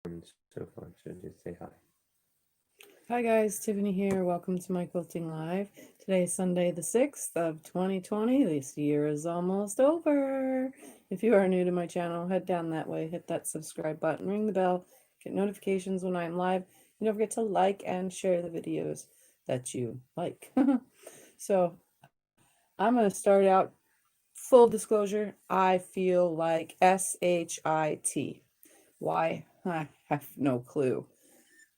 So far, so just say hi. Hi guys, Tiffany here. Welcome to my Quilting Live. Today is Sunday the 6th of 2020. This year is almost over. If you are new to my channel, head down that way, hit that subscribe button, ring the bell, get notifications when I'm live, and don't forget to like and share the videos that you like. So I'm going to start out, full disclosure, I feel like S-H-I-T. Why? I have no clue.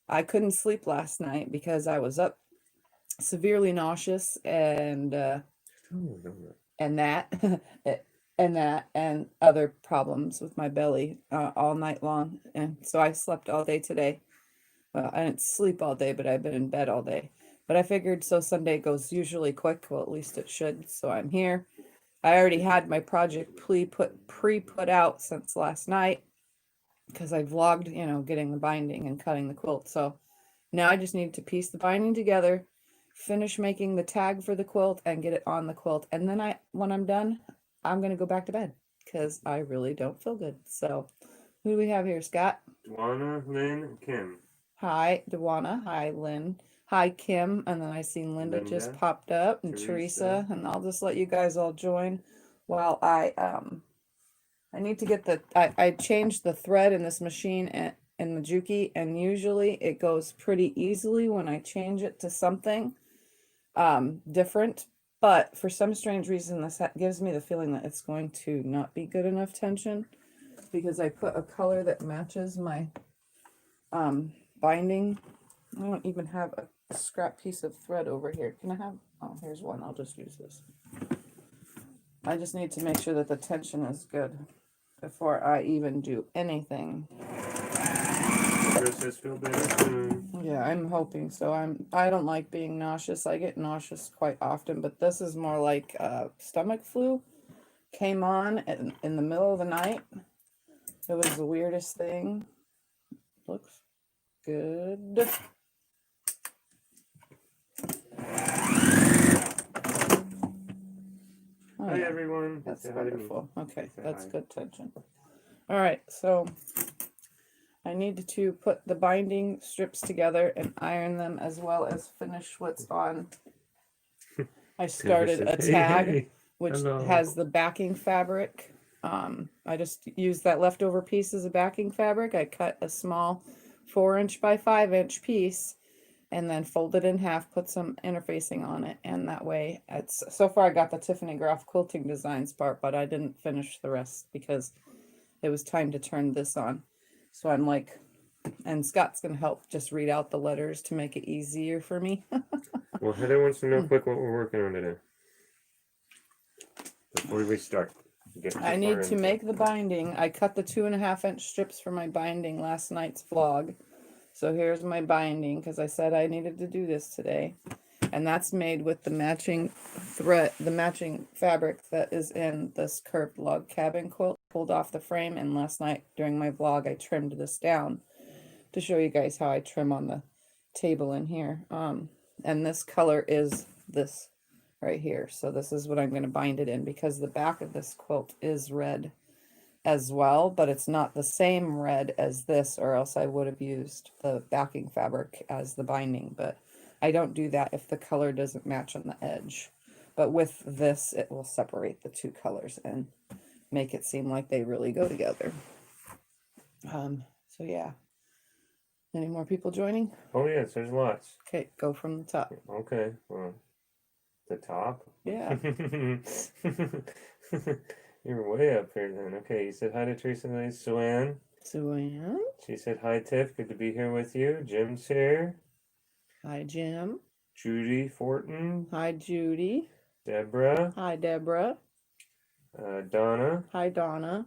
I couldn't sleep last night because I was up severely nauseous and that and other problems with my belly all night long, and so I slept all day today. Well, I didn't sleep all day, but I've been in bed all day. But I figured, so Sunday goes usually quick, well, at least it should. So I'm here. I already had my project pre-put out since last night because I vlogged, getting the binding and cutting the quilt. So now I just need to piece the binding together, finish making the tag for the quilt, and get it on the quilt. And then when I'm done, I'm going to go back to bed because I really don't feel good. So who do we have here, Scott? Dwana, Lynn, Kim. Hi, Dwana. Hi, Lynn. Hi, Kim. And then I seen Linda just popped up, and Teresa. And I'll just let you guys all join while I need to get I changed the thread in this machine in the Juki, and usually it goes pretty easily when I change it to something different. But for some strange reason, this gives me the feeling that it's going to not be good enough tension because I put a color that matches my binding. I don't even have a scrap piece of thread over here. Can I have, oh, here's one. I'll just use this. I just need to make sure that the tension is good before I even do anything. Feel better soon. Yeah, I'm hoping so. I don't like being nauseous. I get nauseous quite often, but this is more like stomach flu. Came on in the middle of the night. It was the weirdest thing. Looks good. Oh, hi yeah. everyone. That's wonderful. Okay, that's good tension. All right, so I need to put the binding strips together and iron them, as well as finish what's on. I started a tag which has the backing fabric. I just used that leftover piece as a backing fabric. I cut a small 4" by 5" piece and then fold it in half, put some interfacing on it, and that way it's, so far I got the Tiffany Groff quilting designs part, but I didn't finish the rest because it was time to turn this on. So I'm like, and Scott's gonna help just read out the letters to make it easier for me. Well, Heather wants to know quick what we're working on today before we start. I need to make the binding. I cut the 2.5" strips for my binding last night's vlog. So here's my binding because I said I needed to do this today. And that's made with the matching thread, the matching fabric that is in this curved log cabin quilt. Pulled off the frame, and last night during my vlog I trimmed this down to show you guys how I trim on the table in here. And this color is this right here. So this is what I'm going to bind it in, because the back of this quilt is red as well, but it's not the same red as this, or else I would have used the backing fabric as the binding. But I don't do that if the color doesn't match on the edge. But with this, it will separate the two colors and make it seem like they really go together. So yeah. Any more people joining? Oh yes, there's lots. Okay, go from the top. Okay, well, the top? Yeah. You're way up here then. Okay, you said hi to Teresa and Suan. Suan. She said hi, Tiff. Good to be here with you. Jim's here. Hi, Jim. Judy Fortin. Hi, Judy. Deborah. Hi, Deborah. Donna. Hi, Donna.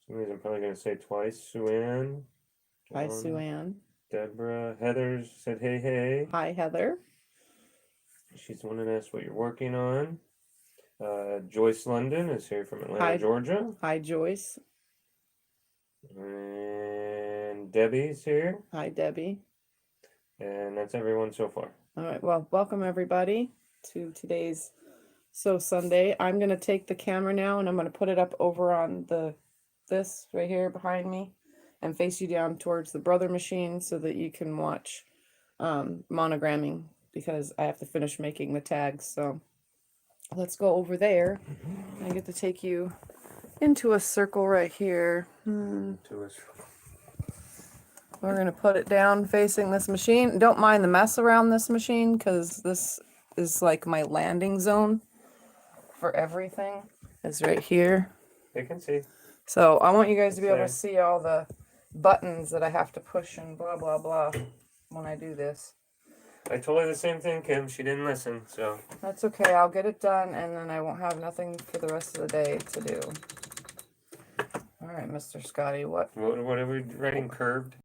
Some reason I'm probably going to say twice. Suan. Hi, Suan. Deborah. Heather said hey, hey. Hi, Heather. She's wanting to ask what you're working on. Joyce London is here from Atlanta, Georgia. Hi, Joyce. And Debbie's here. Hi, Debbie. And that's everyone so far. All right, well, welcome everybody to today's Sew Sunday. I'm going to take the camera now and I'm going to put it up over on the this right here behind me and face you down towards the brother machine so that you can watch monogramming, because I have to finish making the tags. So let's go over there. I get to take you into a circle right here. We're going to put it down facing this machine. Don't mind the mess around this machine, because this is like my landing zone for everything. Is right here. You can see. So I want you guys to be able there. to see all the buttons that I have to push and blah, blah, blah when I do this. I told her the same thing, Kim. She didn't listen, so. That's okay. I'll get it done, and then I won't have nothing for the rest of the day to do. All right, Mr. Scotty, what? What are we writing? Curved?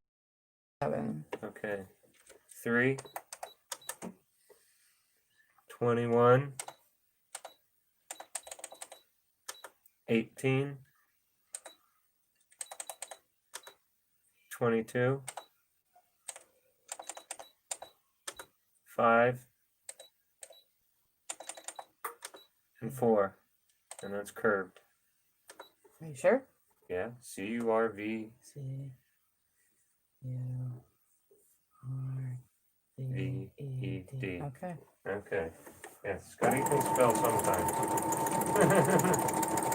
7. Okay. 3. 21. 18. 22. 5. And 4. And that's curved. Are you sure? Yeah. CURV. V-E-D. Okay. Okay. Yeah, Scotty can spell sometimes.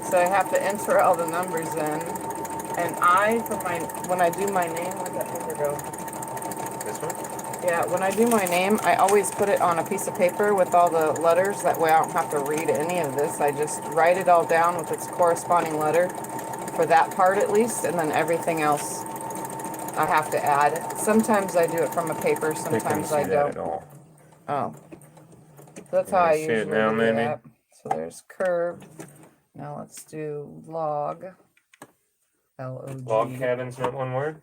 So I have to enter all the numbers in, and when I do my name, where'd that finger go? This one? Yeah, when I do my name, I always put it on a piece of paper with all the letters. That way I don't have to read any of this. I just write it all down with its corresponding letter for that part at least, and then everything else I have to add. Sometimes I do it from a paper, sometimes I don't. Oh. So that's how I see it usually now, do maybe? that. So there's curved. Now let's do log. L-O-G. Log cabin's not one word?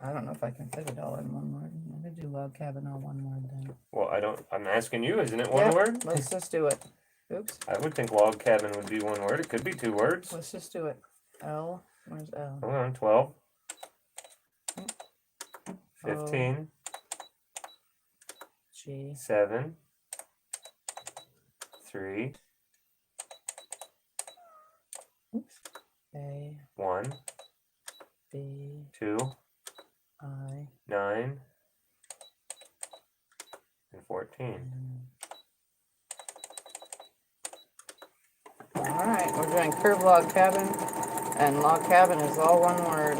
I don't know if I can fit it all in one word. I'm gonna do log cabin all one word then. Well, I'm asking you, isn't it one Yeah, word? let's just do it. Oops. I would think log cabin would be one word. It could be 2 words. Let's just do it. L. Where's L? Hold on, 12. 15. G. 7. 3. Oops. A. 1. B. 2. I. 9. And 14. Alright, we're doing curved log cabin, and log cabin is all one word.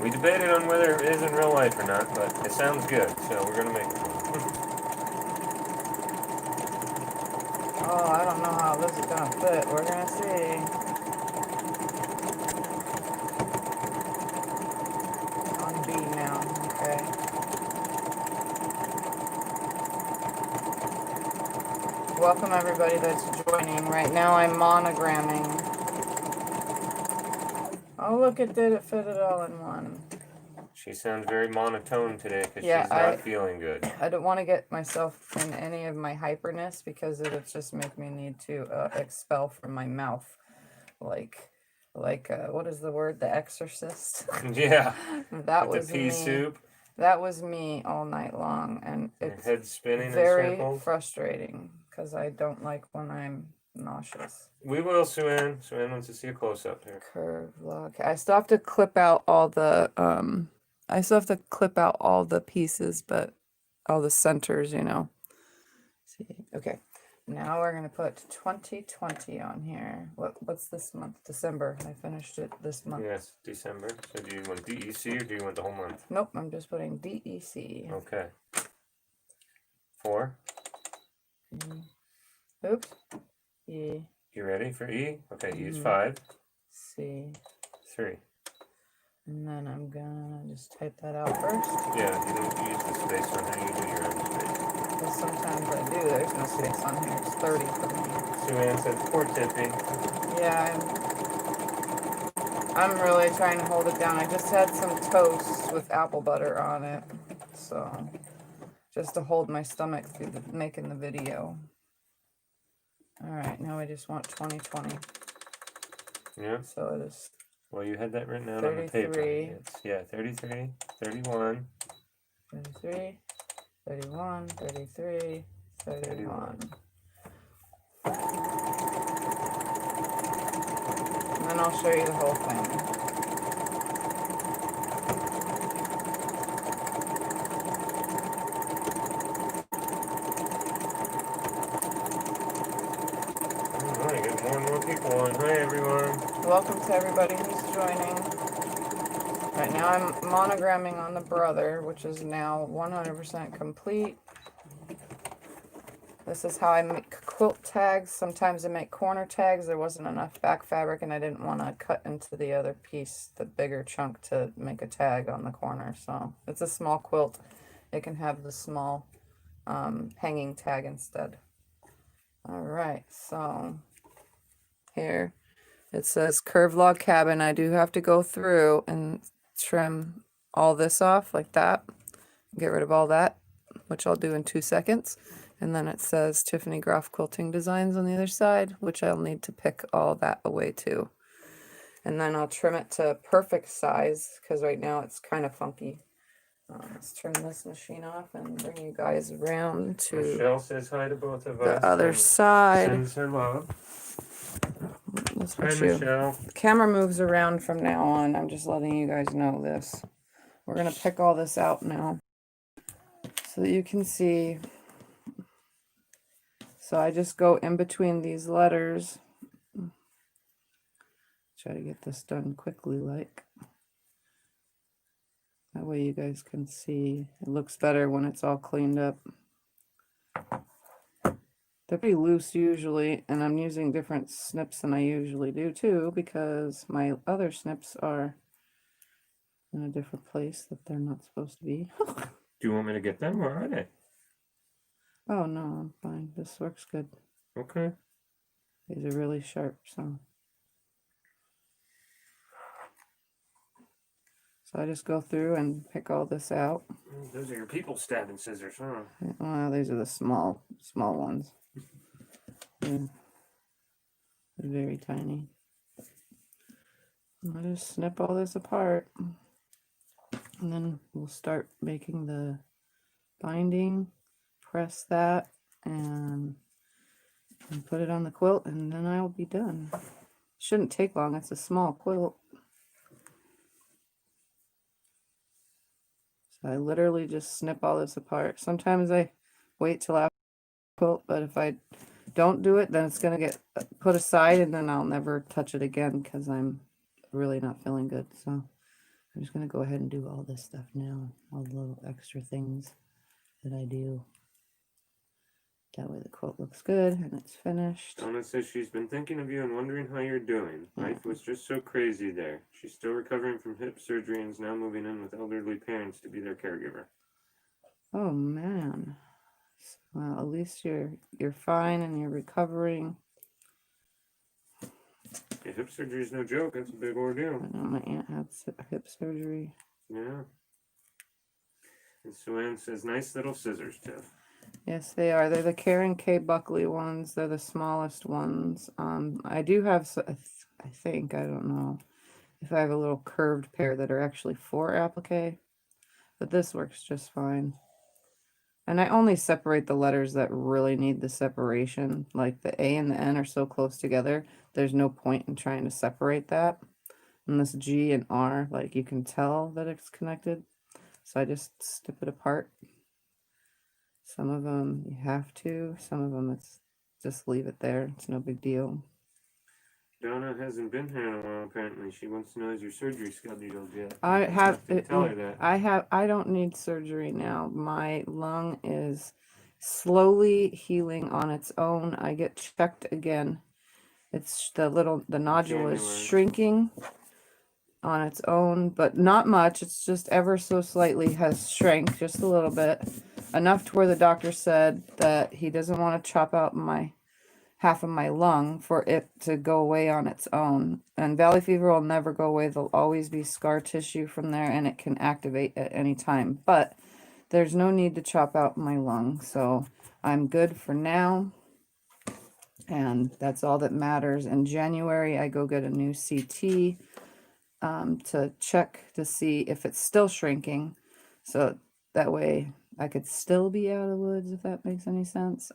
We debated on whether it is in real life or not, but it sounds good, so we're gonna make it. Oh, I don't know how this is gonna fit. We're gonna see. On B now, okay. Welcome everybody that's joining. Right now I'm monogramming. Oh look, it did. It fit it all in one. She sounds very monotone today because Yeah, she's not feeling good. I don't want to get myself in any of my hyperness, because it would just make me need to expel from my mouth, like what is the word? The Exorcist. Yeah. That With was the pea me. soup. That was me all night long, and Your it's head spinning in very circles. frustrating because I don't like when I'm nauseous. We will, Sue-Ann. Sue-Ann wants to see a close-up here. Curve log. I still have to clip out all the pieces, but all the centers, you know. See. Okay. Now we're gonna put 2020 on here. What's this month? December. I finished it this month. Yes, December. So do you want DEC or do you want the whole month? Nope, I'm just putting DEC. Okay. 4. Oops. E. You ready for E? Okay, E is Mhm. 5. C. 3. And then I'm gonna just type that out first. Yeah, you don't use the space on here, you do your own space. Because sometimes I do. There's no space on here. It's 30 for me. Sue-Ann says, poor Tiffy. Yeah, I'm really trying to hold it down. I just had some toast with apple butter on it. So, just to hold my stomach through making the video. Alright, now I just want 2020. Yeah. So it is. Well, you had that written out on the paper. 33. Yeah, 33, 31. 33, 31, 33, 31. I'll show you the whole thing. Alright, get more and more people on. Hi everyone. Welcome to everybody who's joining. Right now I'm monogramming on the brother, which is now 100% complete. This is how I make quilt tags. Sometimes I make corner tags. There wasn't enough back fabric and I didn't want to cut into the other piece, the bigger chunk, to make a tag on the corner. So it's a small quilt. It can have the small hanging tag instead. All right, so here it says curved log cabin. I do have to go through and trim all this off like that. Get rid of all that, which I'll do in 2 seconds. And then it says Tiffany Groff Quilting Designs on the other side, which I'll need to pick all that away too. And then I'll trim it to perfect size because right now it's kind of funky. Let's turn this machine off and bring you guys around to Michelle says hi to both of us. the other side. Sends her love. Hi, Michelle. The camera moves around from now on. I'm just letting you guys know this. We're going to pick all this out now so that you can see. So I just go in between these letters. Try to get this done quickly, like. That way you guys can see. It looks better when it's all cleaned up. They're pretty loose usually, and I'm using different snips than I usually do too, because my other snips are in a different place that they're not supposed to be. Do you want me to get them? Where are they? Oh no, I'm fine. This works good. Okay. These are really sharp, so. So I just go through and pick all this out. Those are your people stabbing scissors, huh? Well, these are the small ones. Yeah. They're very tiny. I just snip all this apart. And then we'll start making the binding. Press that and put it on the quilt, and then I'll be done. Shouldn't take long. It's a small quilt. So I literally just snip all this apart. Sometimes I wait till after the quilt, but if I don't do it, then it's going to get put aside and then I'll never touch it again because I'm really not feeling good. So I'm just going to go ahead and do all this stuff now. All the little extra things that I do. That way the quilt looks good and it's finished. Donna says she's been thinking of you and wondering how you're doing. Life was just so crazy there. She's still recovering from hip surgery and is now moving in with elderly parents to be their caregiver. Oh man. Well, at least you're fine and you're recovering. Yeah, hip surgery is no joke. That's a big ordeal. I know my aunt had hip surgery. Yeah. And Sue Ann says, nice little scissors, Tiff. Yes, they are. They're the Karen K. Buckley ones. They're the smallest ones. I do have, I think, I don't know if I have a little curved pair that are actually for applique, but this works just fine. And I only separate the letters that really need the separation. Like the A and the N are so close together, there's no point in trying to separate that. And this G and R, like you can tell that it's connected. So I just snip it apart. Some of them you have to, some of them it's just leave it there. It's no big deal. Donna hasn't been here in a while, apparently. She wants to know, is your surgery scheduled yet? I have tell her that. I don't need surgery now. My lung is slowly healing on its own. I get checked again. It's the nodule is shrinking on its own, but not much. It's just ever so slightly has shrank, just a little bit. Enough to where the doctor said that he doesn't want to chop out half of my lung for it to go away on its own. And valley fever will never go away. There'll always be scar tissue from there and it can activate at any time. But there's no need to chop out my lung. So I'm good for now. And that's all that matters. In January, I go get a new CT to check to see if it's still shrinking. So that way I could still be out of the woods, if that makes any sense.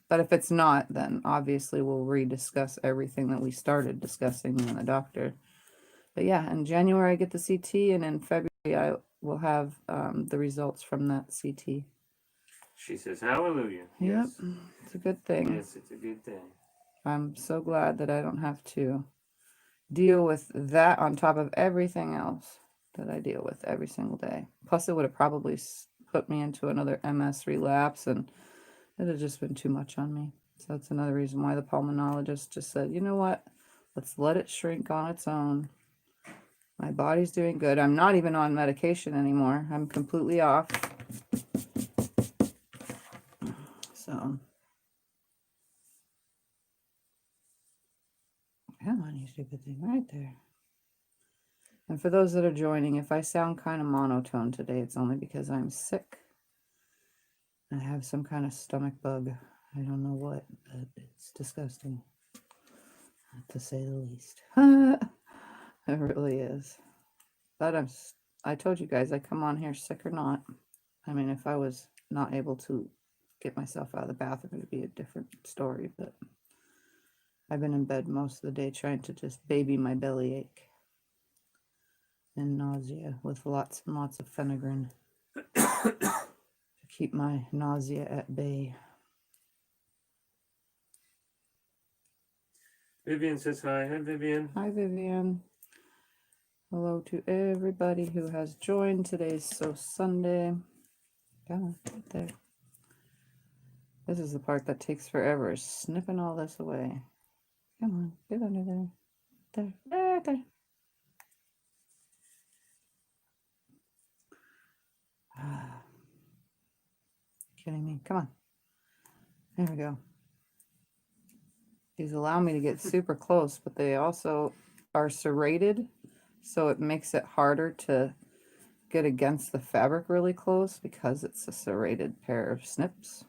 But if it's not, then obviously we'll rediscuss everything that we started discussing in the doctor. But yeah, in January I get the CT, and in February I will have the results from that CT. She says, hallelujah. Yep, Yes. it's a good thing. Yes, it's a good thing. I'm so glad that I don't have to deal with that on top of everything else that I deal with every single day. Plus, it would have probably put me into another MS relapse, and it would have just been too much on me. So that's another reason why the pulmonologist just said, you know what? Let's let it shrink on its own. My body's doing good. I'm not even on medication anymore. I'm completely off. So, come on, you stupid thing, right there. And for those that are joining, if I sound kind of monotone today, it's only because I'm sick. I have some kind of stomach bug. I don't know what, but it's disgusting, to say the least. It really is. But I told you guys, I come on here sick or not. I mean, if I was not able to get myself out of the bathroom, it would be a different story. But I've been in bed most of the day trying to just baby my bellyache and nausea with lots and lots of Phenegrin to keep my nausea at bay. Vivian says hi. Hi, Vivian. Hi, Vivian. Hello to everybody who has joined. Today's Sunday. Come on, right there. This is the part that takes forever, is snipping all this away. Come on, get under there. There. Kidding me? Come on. There we go. These allow me to get super close, but they also are serrated, so it makes it harder to get against the fabric really close because it's a serrated pair of snips.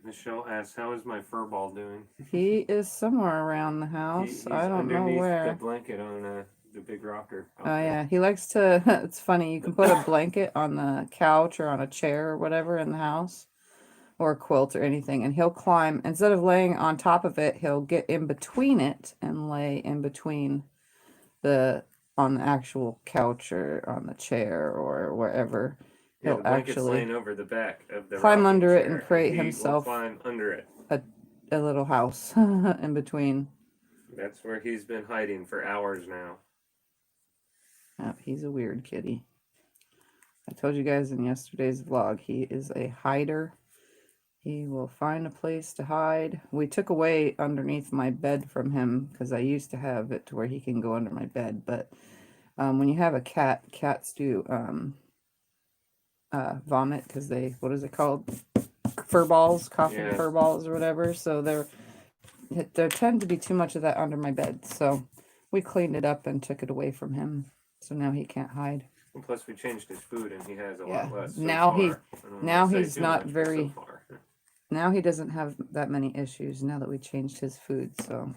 Michelle asks, how is my fur ball doing? He is somewhere around the house. I don't know where. The blanket on the big rocker. Oh yeah, he likes to, it's funny, you can put a blanket on the couch or on a chair or whatever in the house, or a quilt or anything, and he'll climb, instead of laying on top of it, he'll get in between it and lay in between on the actual couch or on the chair or wherever. Yeah, He'll the blanket's actually laying over the back of the climb under it chair, and create he himself will climb under it. a little house in between. That's where he's been hiding for hours now. Yep, he's a weird kitty. I told you guys in yesterday's vlog, he is a hider. He will find a place to hide. We took away underneath my bed from him because I used to have it to where he can go under my bed. But when you have a cat, cats do vomit because they, what is it called? Fur balls, coughing fur balls or whatever. So there tend to be too much of that under my bed. So we cleaned it up and took it away from him. So now he can't hide. And plus we changed his food and he has a lot less so now far. Now he's not much, very so far. Now he doesn't have that many issues now that we changed his food. So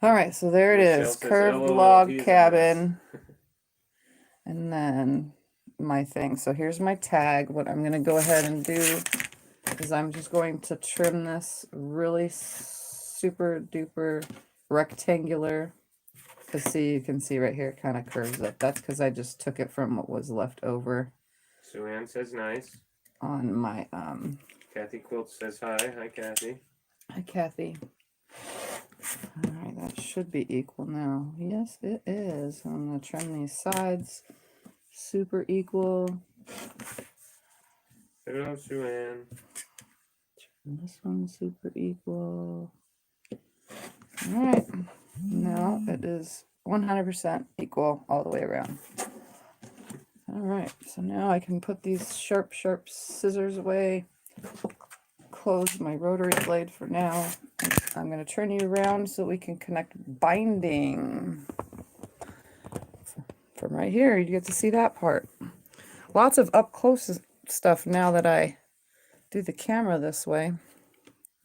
all right, so there it is, curved log cabin. And then my thing. So here's my tag. What I'm going to go ahead and do is I'm just going to trim this really super duper rectangular. Because see, you can see right here, it kind of curves up. That's because I just took it from what was left over. Sue Ann says nice. On my Kathy Quilt says hi. Hi, Kathy. Hi, Kathy. All right, that should be equal now. Yes, it is. I'm going to trim these sides super equal. Hello, Sue Ann. Trim this one super equal. All right. Now it is 100% equal all the way around. All right, so now I can put these sharp scissors away. Close my rotary blade for now. I'm going to turn you around so we can connect binding. From right here, you get to see that part. Lots of up close stuff now that I do the camera this way.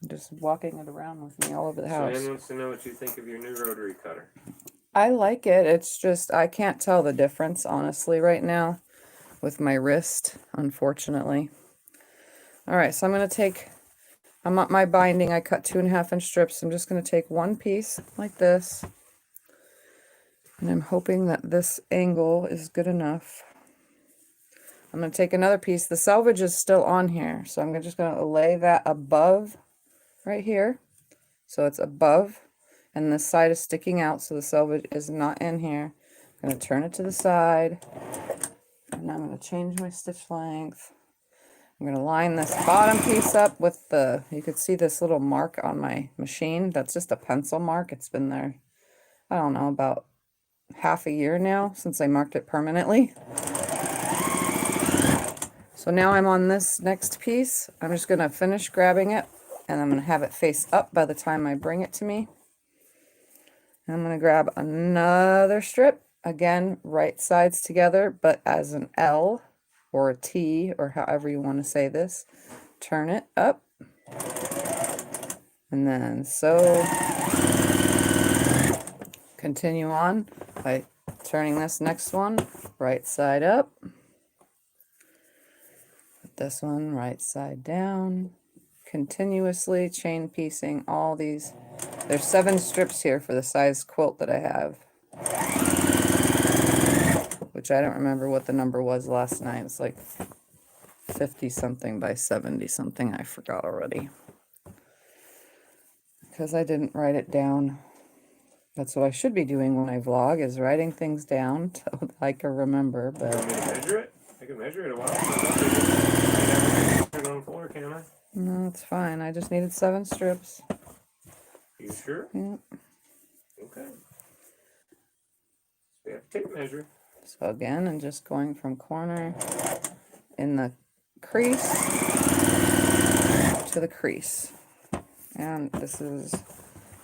I'm just walking it around with me all over the house. So Ann wants to know what you think of your new rotary cutter. I like it. It's just, I can't tell the difference, honestly, right now with my wrist, unfortunately. All right, so I'm going to take I'm at my binding. I cut 2.5-inch strips. I'm just going to take one piece like this. And I'm hoping that this angle is good enough. I'm going to take another piece. The selvage is still on here. So I'm just going to lay that above right here. So it's above. And this side is sticking out. So the selvage is not in here. I'm going to turn it to the side. And I'm going to change my stitch length. I'm going to line this bottom piece up with the, you could see this little mark on my machine. That's just a pencil mark. It's been there, I don't know, about half a year now since I marked it permanently. So now I'm on this next piece. I'm just going to finish grabbing it and I'm going to have it face up by the time I bring it to me. And I'm going to grab another strip, again, right sides together, but as an L or a T, or however you want to say this. Turn it up. And then sew. Continue on by turning this next one right side up. Put this one right side down. Continuously chain piecing all these. There's 7 strips here for the size quilt that I have. Which I don't remember what the number was last night. It's like 50 something by 70 something. I forgot already. Because I didn't write it down. That's what I should be doing when I vlog, is writing things down so I can remember. But you want me to measure it? I can measure it a while. I never put it on the floor, can I? no, it's fine. I just needed 7 strips. You sure? Yeah. Okay. We have to tape measure. So again, I'm just going from corner in the crease to the crease. And this is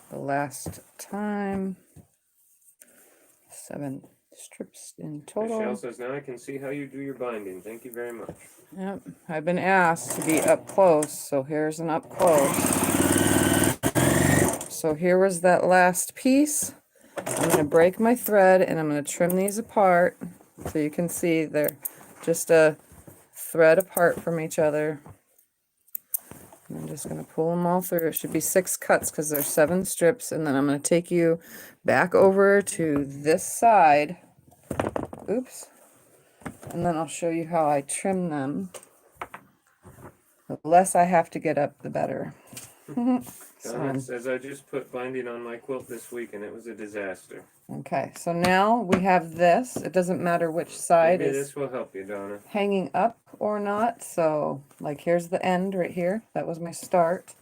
the last time. 7 strips in total. Michelle says, now I can see how you do your binding. Thank you very much. Yep, I've been asked to be up close, so here's an up close. So here was that last piece. I'm going to break my thread and I'm going to trim these apart so you can see they're just a thread apart from each other. And I'm just going to pull them all through. It should be 6 cuts because there's 7 strips, and then I'm going to take you back over to this side. Oops. And then I'll show you how I trim them. The less I have to get up, the better. Donna says, I just put binding on my quilt this week and it was a disaster. Okay, so now we have this. It doesn't matter which side Maybe is this will help you, Donna. hanging up or not. So, like, here's the end right here. That was my start.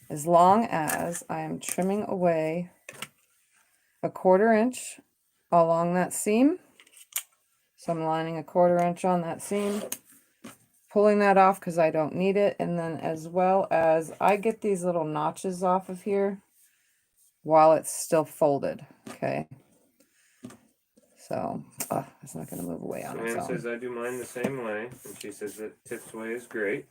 As long as I am trimming away a 1/4 inch along that seam. So I'm lining a 1/4 inch on that seam, pulling that off because I don't need it. And then as well as I get these little notches off of here while it's still folded. Okay. So it's not going to move away on its Joanne own. says, I do mine the same way. And she says that Tiff's way is great.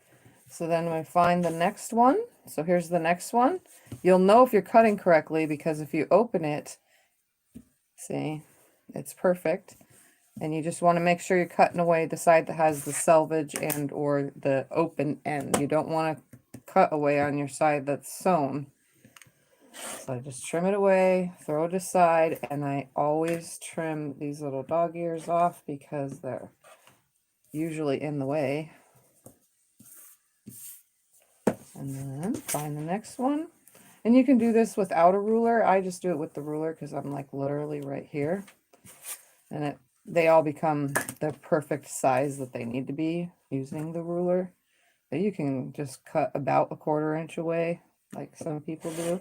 So then we find the next one. So here's the next one. You'll know if you're cutting correctly because if you open it, see, it's perfect. And you just want to make sure you're cutting away the side that has the selvage and or the open end. You don't want to cut away on your side that's sewn. So I just trim it away, throw it aside, and I always trim these little dog ears off because they're usually in the way. And then find the next one. And you can do this without a ruler. I just do it with the ruler because I'm like literally right here. And they all become the perfect size that they need to be using the ruler. But you can just cut about a 1/4 inch away like some people do,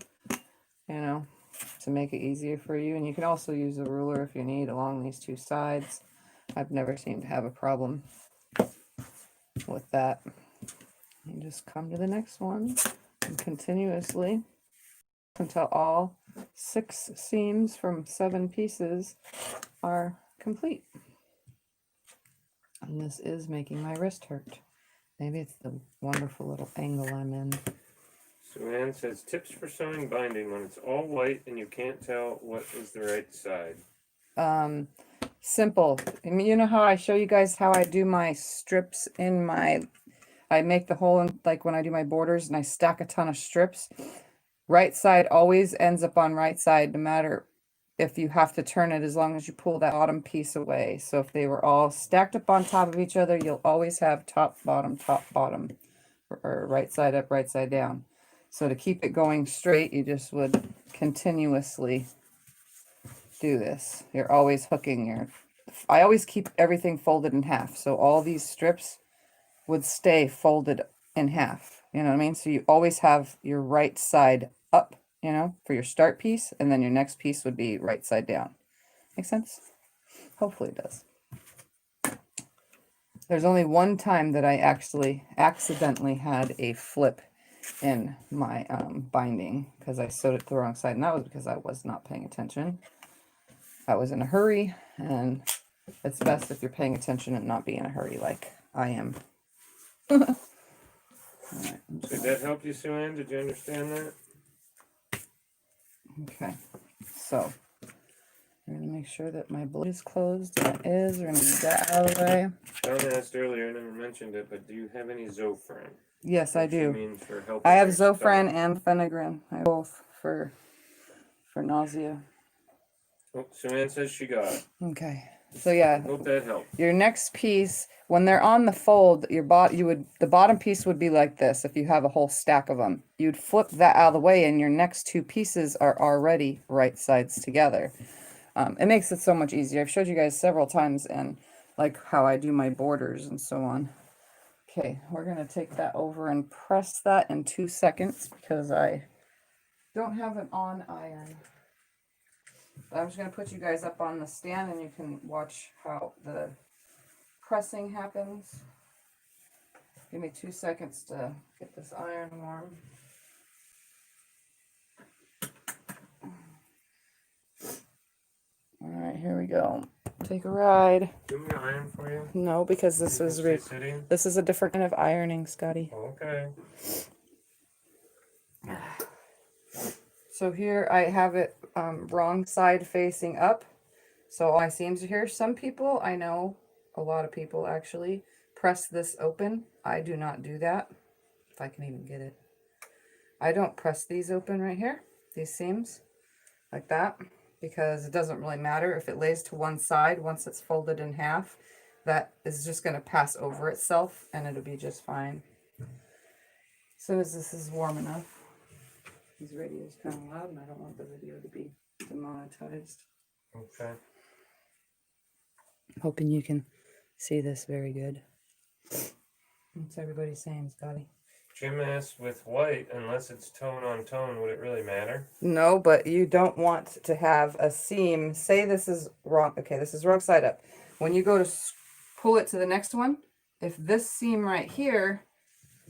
you know, to make it easier for you. And you can also use a ruler if you need along these 2 sides. I've never seemed to have a problem with that. And just come to the next one and continuously until all 6 seams from 7 pieces are complete. And this is making my wrist hurt. Maybe it's the wonderful little angle I'm in. Joanne says, tips for sewing binding when it's all white and you can't tell what is the right side. Simple. I mean, you know how I show you guys how I do my strips in my I make the hole in, like when I do my borders and I stack a ton of strips. Right side always ends up on right side, no matter if you have to turn it, as long as you pull that bottom piece away. So if they were all stacked up on top of each other, you'll always have top, bottom, or right side up, right side down. So to keep it going straight, you just would continuously do this. You're always hooking your, I always keep everything folded in half. So all these strips would stay folded in half. You know what I mean? So you always have your right side up, you know, for your start piece, and then your next piece would be right side down. Make sense? Hopefully it does. There's only one time that I actually accidentally had a flip in my binding because I sewed it the wrong side, and that was because I was not paying attention. I was in a hurry, and it's best if you're paying attention and not be in a hurry like I am. Alright, Did that help you, Sue Ann? Did you understand that? okay, so we're going to make sure that my blade is closed, and it is. We're going to move that out of the way. Don asked earlier, I never mentioned it, but do you have any Zofran? Yes, I Which she do. means for helping I have your Zofran stomach. and Phenagrin. I have both for nausea. Oh, Sue Ann says she got it. Okay, so yeah, Hope that helped. your next piece, when they're on the fold, the bottom piece would be like this. If you have a whole stack of them, you'd flip that out of the way, and your next two pieces are already right sides together. It makes it so much easier. I've showed you guys several times, and like how I do my borders and so on. Okay, we're gonna take that over and press that in 2 seconds because I don't have an on iron. But I'm just gonna put you guys up on the stand, and you can watch how the pressing happens. Give me 2 seconds to get this iron warm. All right, here we go. Take a ride. Do me an iron for you? No, because this You is can stay sitting? this is a different kind of ironing, Scotty. Okay. So here I have it wrong side facing up. So all my seams are here. Some people, I know, a lot of people actually, press this open. I do not do that, if I can even get it. I don't press these open right here, these seams, like that, because it doesn't really matter if it lays to one side. Once it's folded in half, that is just going to pass over itself, and it'll be just fine. As soon as this is warm enough. These radios kind of loud, and I don't want the video to be demonetized. Okay. Hoping you can see this very good. What's everybody saying, Scotty? Jim asked with white, unless it's tone on tone, would it really matter? No, but you don't want to have a seam. Say this is wrong. Okay, this is wrong side up. When you go to pull it to the next one, if this seam right here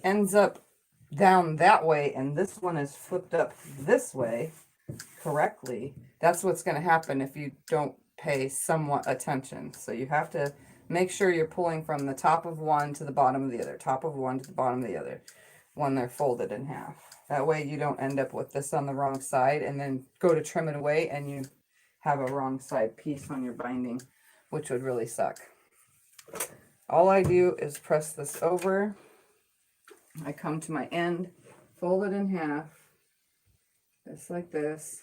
ends up down that way and this one is flipped up this way correctly, that's what's going to happen if you don't pay somewhat attention. So you have to make sure you're pulling from the top of one to the bottom of the other, top of one to the bottom of the other, when they're folded in half. That way you don't end up with this on the wrong side and then go to trim it away and you have a wrong side piece on your binding, which would really suck. All I do is press this over. I come to my end, fold it in half, just like this.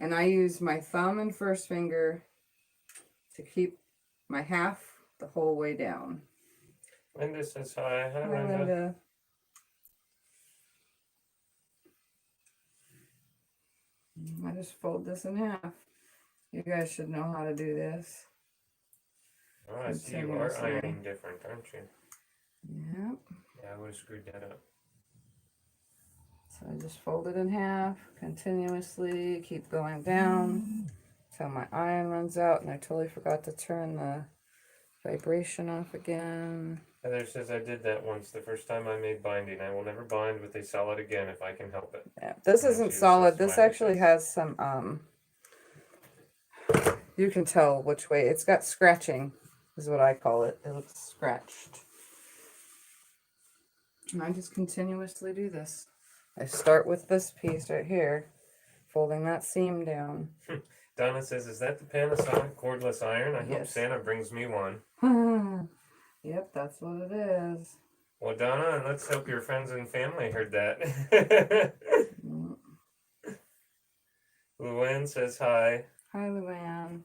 And I use my thumb and first finger to keep my half the whole way down. Linda says hi. Hi, Hi, Linda. Linda. I just fold this in half. You guys should know how to do this. Oh, I see you are ironing different, aren't you? Yep. Yeah, I would have screwed that up. So I just fold it in half continuously, keep going down until my iron runs out, and I totally forgot to turn the vibration off again. Heather says I did that once the first time I made binding. I will never bind with a solid again if I can help it. Yeah, this And isn't she solid. says This smiley actually face. has some, you can tell which way. It's got scratching, is what I call it. It looks scratched. And I just continuously do this. I start with this piece right here, folding that seam down. Donna says, is that the Panasonic cordless iron? I hope Yes. Santa brings me one. Yep, that's what it is. Well, Donna, let's hope your friends and family heard that. Luann says hi. Hi, Luann.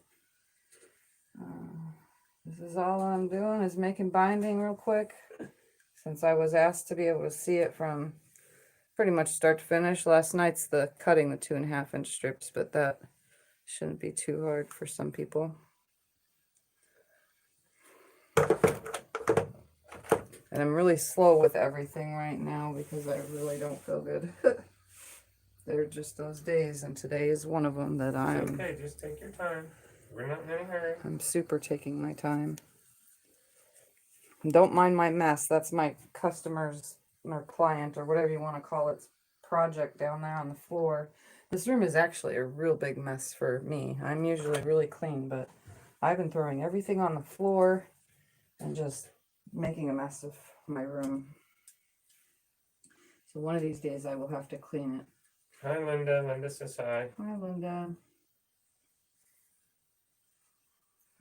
This is all I'm doing is making binding real quick. Since I was asked to be able to see it from pretty much start to finish. Last night's the cutting the 2.5-inch strips, but that shouldn't be too hard for some people. And I'm really slow with everything right now because I really don't feel good. They're just those days, and today is one of them that I'm... Okay, just take your time. We're not in any hurry. I'm super taking my time. Don't mind my mess. That's my customer's or client or whatever you want to call it project down there on the floor. This room is actually a real big mess for me. I'm usually really clean, but I've been throwing everything on the floor and just making a mess of my room. So one of these days I will have to clean it. Hi, Linda. Linda says hi. Hi, Linda.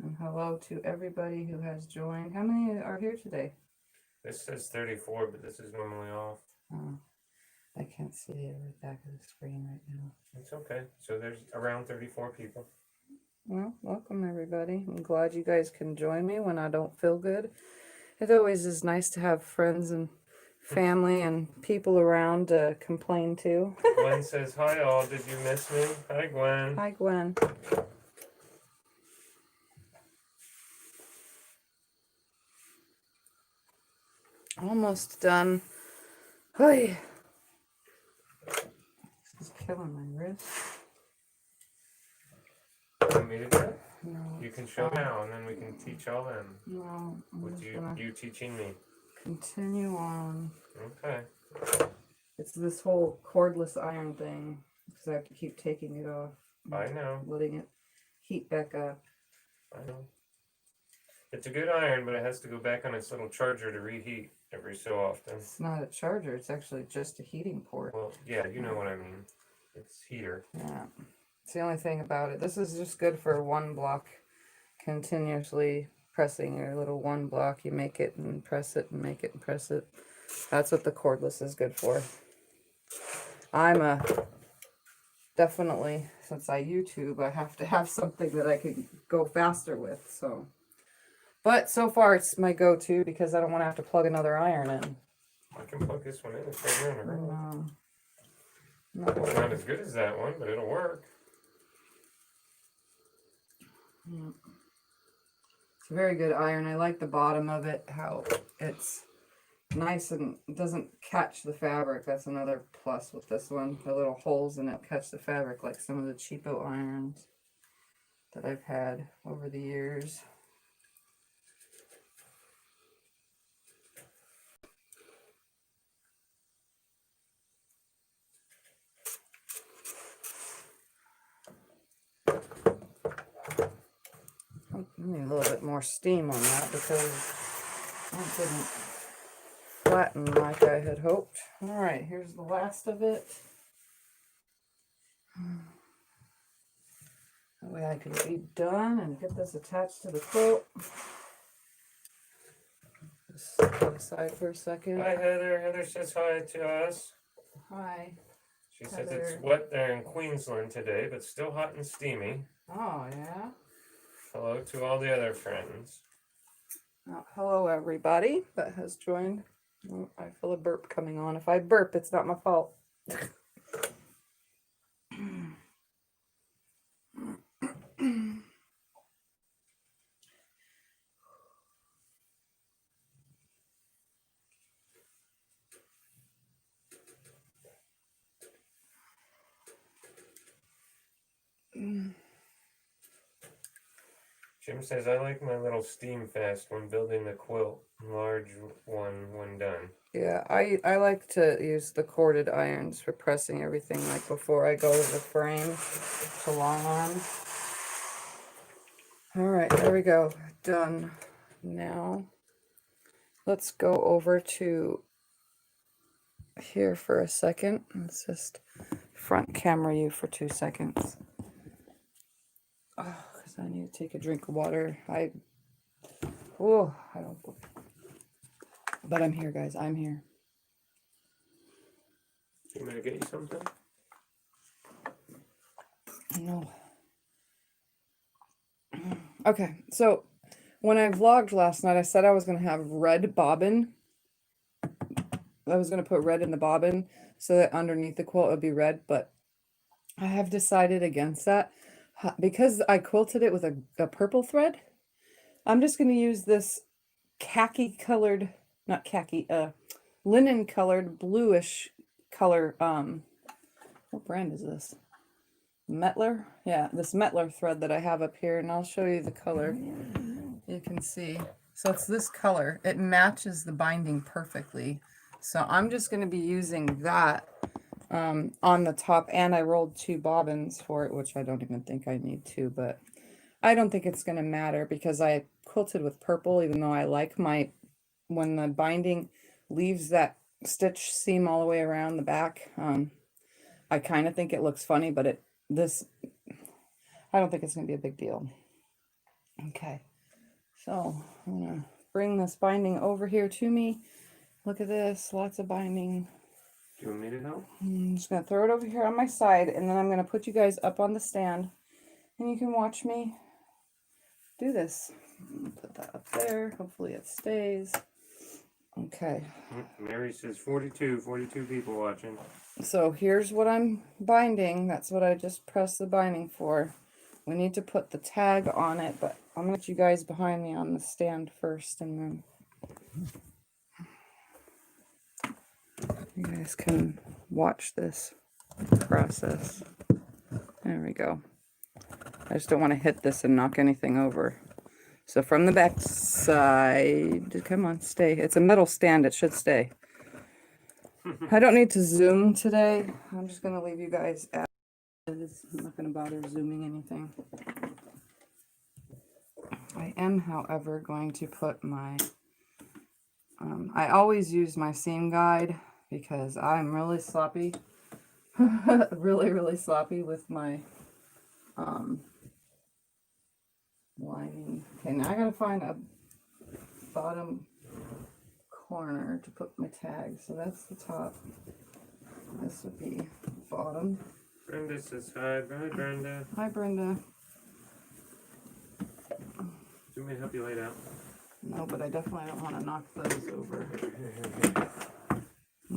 And hello to everybody who has joined. How many are here today? This says 34, but this is normally off. Oh, I can't see the back of the screen right now. It's okay. So there's around 34 people. Well, welcome everybody. I'm glad you guys can join me when I don't feel good. It always is nice to have friends and family and people around to complain to. Gwen says, hi all, did you miss me? Hi, Gwen. Hi, Gwen. Almost done. Hey, this is killing my wrist. Want me to do it? No, You can show now, and then we can teach all them. no, I'm With just gonna you teaching me. continue on. Okay. It's this whole cordless iron thing because I have to keep taking it off. I know. Letting it heat back up. I know. It's a good iron, but it has to go back on its little charger to reheat every so often. It's not a charger, it's actually just a heating port. Well, yeah, you know what I mean. It's heater. Yeah. It's the only thing about it. This is just good for one block. Continuously pressing your little one block. You make it and press it and make it and press it. That's what the cordless is good for. I'm definitely, since I YouTube, I have to have something that I can go faster with, so. But so far it's my go-to because I don't want to have to plug another iron in. I can plug this one in. It's right here in the room. No. It's not as good as that one, but it'll work. Yeah. It's a very good iron. I like the bottom of it, how it's nice and it doesn't catch the fabric. That's another plus with this one. The little holes in it catch the fabric like some of the cheapo irons that I've had over the years. I need a little bit more steam on that because that didn't flatten like I had hoped. All right, here's the last of it. That way I can be done and get this attached to the quilt. Just set that aside for a second. Hi, Heather. Heather says hi to us. Hi. She says Heather. it's wet there in Queensland today, but still hot and steamy. Oh, yeah? Hello to all the other friends. Oh, hello, everybody that has joined. Oh, I feel a burp coming on. If I burp, it's not my fault. Jim says, I like my little steam fast when building the quilt. Large one when done. Yeah, I like to use the corded irons for pressing everything like before I go to the frame. The long arms. All right, there we go. Done. Now, let's go over to here for a second. Let's just front camera you for 2 seconds. Oh, because I need to take a drink of water. I don't. But I'm here, guys. I'm here. You want me to get you something? No. Okay, so when I vlogged last night, I said I was going to have red bobbin. I was going to put red in the bobbin so that underneath the quilt it would be red, but I have decided against that because I quilted it with a purple thread. I'm just going to use this khaki colored, not khaki, linen colored, bluish color. What brand is this? Metler? Yeah, this Metler thread that I have up here, and I'll show you the color. You can see. So it's this color. It matches the binding perfectly. So I'm just going to be using that on the top, and I rolled 2 bobbins for it, which I don't even think I need to, but I don't think it's going to matter because I quilted with purple, even though I like when the binding leaves that stitch seam all the way around the back. I kind of think it looks funny, but I don't think it's going to be a big deal. Okay, so I'm going to bring this binding over here to me. Look at this, lots of binding. Do you want me to help? I'm just going to throw it over here on my side, and then I'm going to put you guys up on the stand, and you can watch me do this. Put that up there. Hopefully it stays. Okay. Mary says 42 people watching. So here's what I'm binding. That's what I just pressed the binding for. We need to put the tag on it, but I'm going to get you guys behind me on the stand first, and then you guys can watch this process. There we go. I just don't want to hit this and knock anything over. So from the back side, come on, stay. It's a metal stand, it should stay. I don't need to zoom today. I'm just going to leave you guys as is. I'm not going to bother zooming anything. I am, however, going to put my, I always use my seam guide because I'm really sloppy. really sloppy with my lining. Okay, now I gotta find a bottom corner to put my tag. So that's the top. This would be bottom. Brenda says hi. Hi, Brenda. Hi, Brenda. Do you want me to help you lay down? No, but I definitely don't want to knock those over.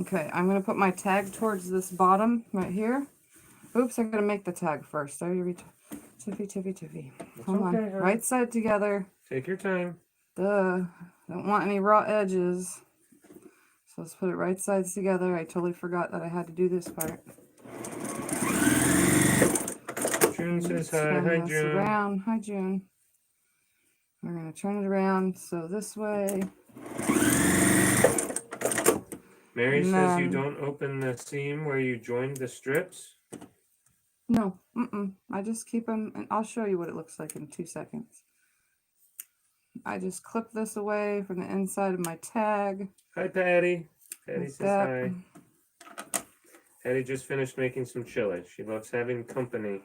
Okay, I'm going to put my tag towards this bottom right here. Oops, I'm going to make the tag first. There you be. Tiffy. Hold on. Okay, right side together. Take your time. Duh. Don't want any raw edges. So let's put it right sides together. I totally forgot that I had to do this part. June says hi. Hi, June. Around. Hi, June. We're going to turn it around so this way. Mary says you don't open the seam where you joined the strips. No, I just keep them, and I'll show you what it looks like in 2 seconds. I just clip this away from the inside of my tag. Hi, Patty. Patty Like says that. hi. Patty just finished making some chili. She loves having company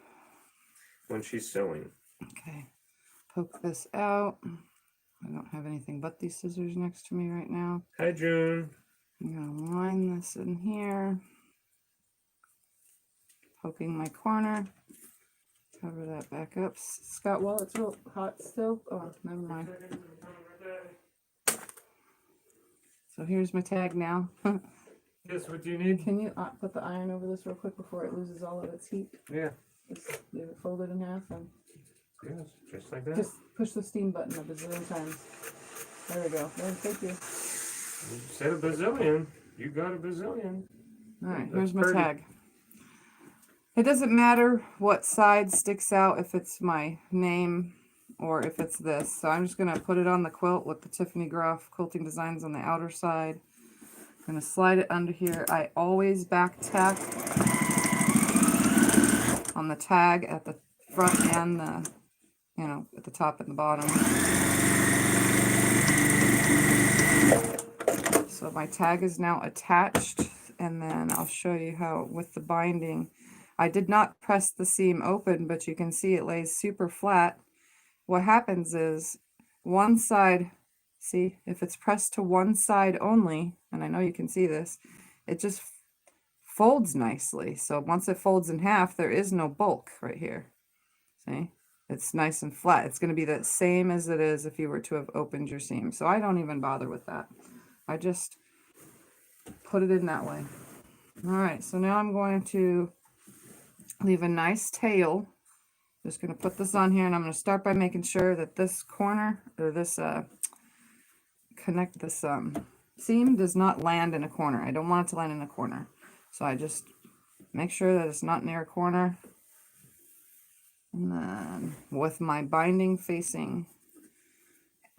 when she's sewing. Okay, poke this out. I don't have anything but these scissors next to me right now. Hi, June. I'm gonna line this in here. Poking my corner. Cover that back up. Scott, while it's real hot still. Oh, never mind. So here's my tag now. Guess what you need? Can you put the iron over this real quick before it loses all of its heat? Yeah. Just leave it folded in half and Yes, just like that. just push the steam button a bazillion times. There we go. There, thank you. You said a bazillion. You got a bazillion. All right, That's here's my pretty. tag. It doesn't matter what side sticks out, if it's my name or if it's this. So I'm just going to put it on the quilt with the Tiffany Groff Quilting Designs on the outer side. I'm going to slide it under here. I always back tack on the tag at the front and the, at the top and the bottom. So my tag is now attached, and then I'll show you how with the binding. I did not press the seam open, but you can see it lays super flat. What happens is one side See, if it's pressed to one side only, and I know you can see this, it just folds nicely. So once it folds in half, there is no bulk right here. See, it's nice and flat. It's going to be the same as it is if you were to have opened your seam. So I don't even bother with that. I just put it in that way. All right, so now I'm going to leave a nice tail. Just going to put this on here, and I'm going to start by making sure that this corner, or this seam does not land in a corner. I don't want it to land in a corner. So I just make sure that it's not near a corner. And then with my binding facing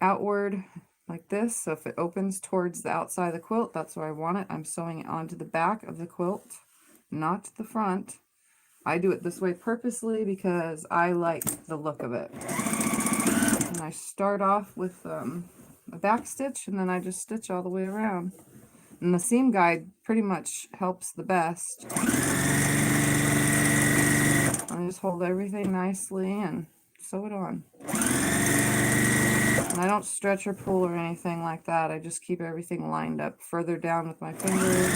outward like this, so if it opens towards the outside of the quilt, that's where I want it. I'm sewing it onto the back of the quilt, not the front. I do it this way purposely because I like the look of it. And I start off with a back stitch, and then I just stitch all the way around. And the seam guide pretty much helps the best. I just hold everything nicely and sew it on. And I don't stretch or pull or anything like that. I just keep everything lined up further down with my fingers.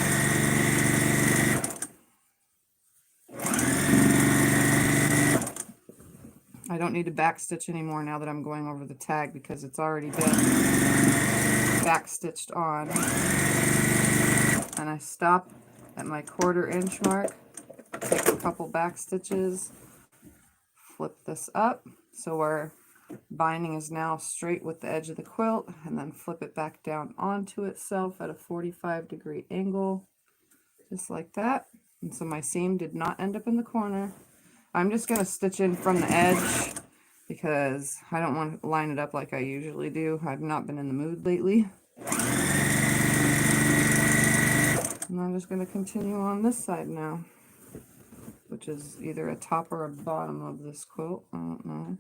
I don't need to back stitch anymore now that I'm going over the tag because it's already been back stitched on. And I stop at my 1/4 inch mark, take a couple back stitches, flip this up so our binding is now straight with the edge of the quilt, and then flip it back down onto itself at a 45-degree angle, just like that. And so my seam did not end up in the corner. I'm just going to stitch in from the edge because I don't want to line it up like I usually do. I've not been in the mood lately. And I'm just going to continue on this side now, which is either a top or a bottom of this quilt. I don't know.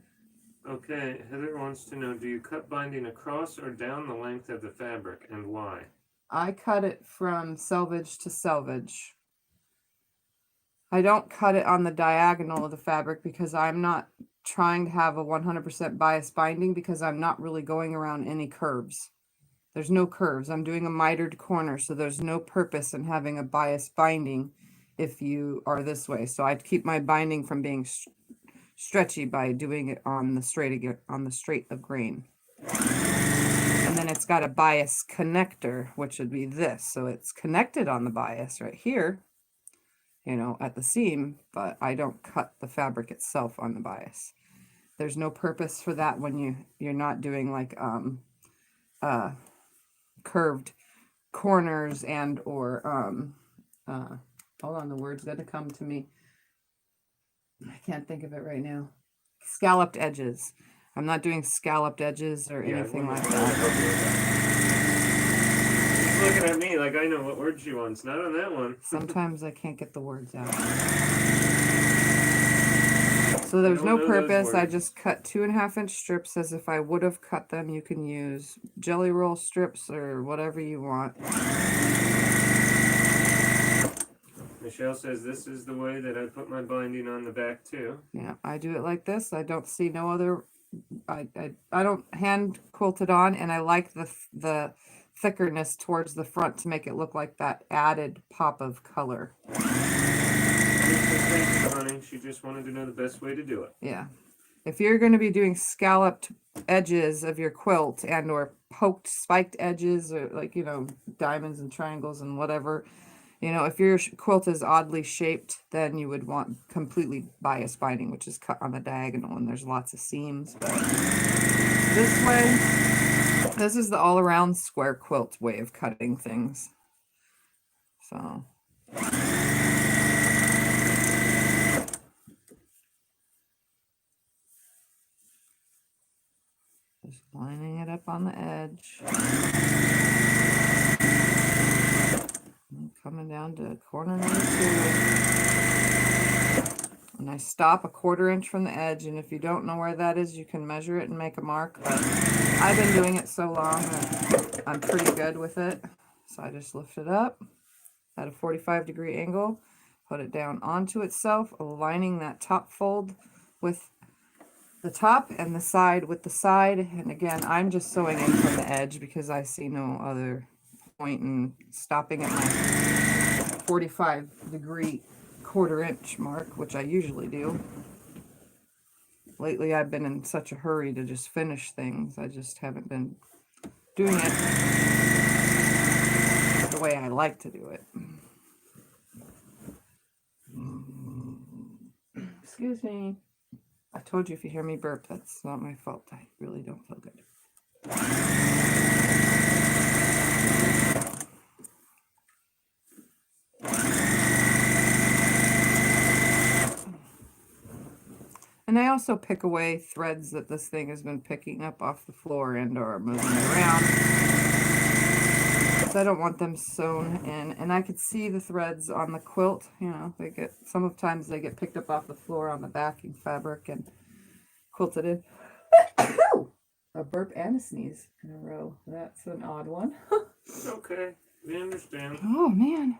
Okay, Heather wants to know, do you cut binding across or down the length of the fabric, and why? I cut it from selvage to selvage. I don't cut it on the diagonal of the fabric because I'm not trying to have a 100% bias binding, because I'm not really going around any curves. There's no curves. I'm doing a mitered corner, so there's no purpose in having a bias binding if you are this way. So I'd keep my binding from being stretchy by doing it on the straight of grain. And then it's got a bias connector, which would be this. So it's connected on the bias right here, you know, at the seam, but I don't cut the fabric itself on the bias. There's no purpose for that when you're not doing like curved corners and or hold on, the word's gonna come to me. I can't think of it right now. Scalloped edges. I'm not doing scalloped edges or anything like that. She's looking at me like I know what word she wants. Not on that one. Sometimes I can't get the words out. So there's no purpose. I just cut 2.5 inch strips as if I would have cut them. You can use jelly roll strips or whatever you want. Michelle says this is the way that I put my binding on the back too. Yeah, I do it like this. I don't see no other. I don't hand quilt it on, and I like the thickerness towards the front to make it look like that added pop of color. Thank you, honey. She just wanted to know the best way to do it. Yeah. If you're going to be doing scalloped edges of your quilt and or poked spiked edges, or like, you know, diamonds and triangles and whatever, you know, if your quilt is oddly shaped, then you would want completely bias binding, which is cut on the diagonal, and there's lots of seams. But this way, this is the all-around square quilt way of cutting things. So just lining it up on the edge. And coming down to corner number 2. And I stop a 1/4 inch from the edge, and if you don't know where that is, you can measure it and make a mark. But I've been doing it so long that I'm pretty good with it. So I just lift it up at a 45-degree angle, put it down onto itself, aligning that top fold with the top and the side with the side. And again, I'm just sewing in from the edge because I see no other point in stopping at my 45-degree 1/4 inch mark, which I usually do. Lately, I've been in such a hurry to just finish things. I just haven't been doing it the way I like to do it. Excuse me. I told you if you hear me burp, that's not my fault. I really don't feel good. And I also pick away threads that this thing has been picking up off the floor and or moving around. So I don't want them sewn in. And I could see the threads on the quilt, you know, sometimes they get picked up off the floor on the backing fabric and quilted in. A burp and a sneeze in a row. That's an odd one. It's okay. We understand. Oh, man.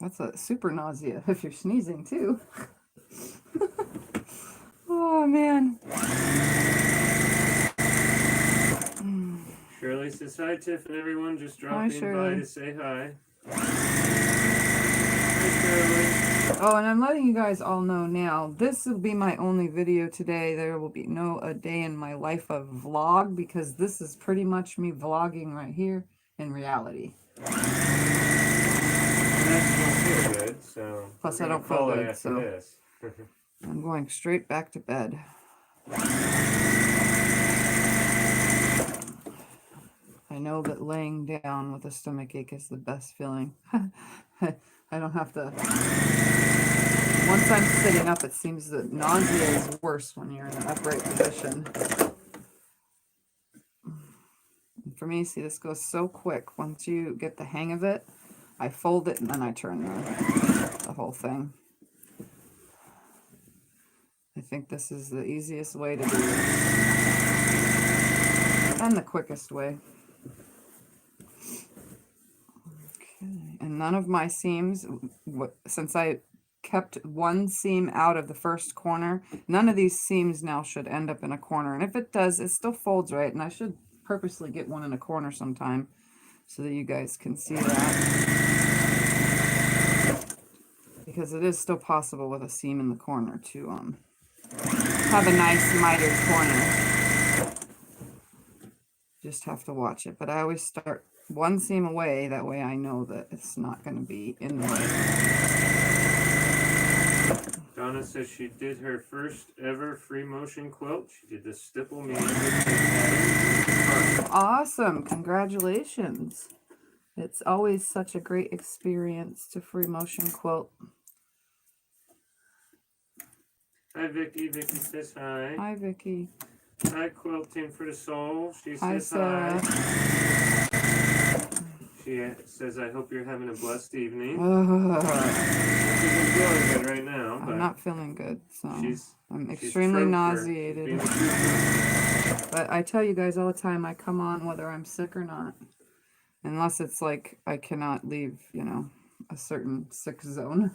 That's a super nausea if you're sneezing, too. Oh, man. Shirley says hi, Tiff, and everyone just dropping by to say hi. Hi, Shirley. Oh, and I'm letting you guys all know now, this will be my only video today. There will be no a day in my life of vlog, because this is pretty much me vlogging right here in reality. Feel good, so plus I don't feel good, so this. I'm going straight back to bed. I know that laying down with a stomach ache is the best feeling. I don't have to. Once I'm sitting up, it seems that nausea is worse when you're in an upright position. And for me, see, this goes so quick. Once you get the hang of it, I fold it and then I turn the whole thing. I think this is the easiest way to do it. And the quickest way. Okay. And none of my seams, since I kept one seam out of the first corner, none of these seams now should end up in a corner. And if it does, it still folds right. And I should purposely get one in a corner sometime so that you guys can see that. Because it is still possible with a seam in the corner to have a nice mitered corner. Just have to watch it. But I always start one seam away, that way I know that it's not going to be in the way. Donna says she did her first ever free motion quilt. She did the stipple me. Awesome. Congratulations. It's always such a great experience to free motion quilt. Hi, Vicky. Vicky says hi. Hi, Vicky. Hi, Quilting for the Soul. She Hi, says Sarah. hi. She says, I hope you're having a blessed evening. She's feeling good right now. I'm not feeling good, so I'm she's extremely nauseated. But I tell you guys all the time, I come on whether I'm sick or not. Unless it's like I cannot leave, you know, a certain sick zone.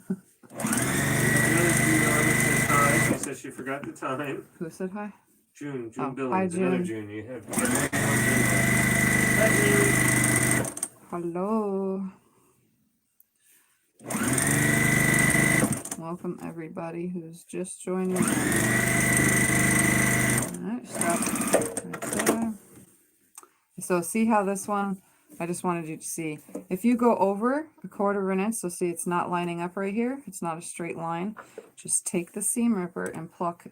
She says she forgot the time. Who said hi? June Oh, Billings. hi, June. Another June. You have hi, June. Hello. Welcome everybody who's just joining. Alright, stop right there. So see how this one, I just wanted you to see, if you go over a 1/4 inch, so see it's not lining up right here, it's not a straight line, just take the seam ripper and pluck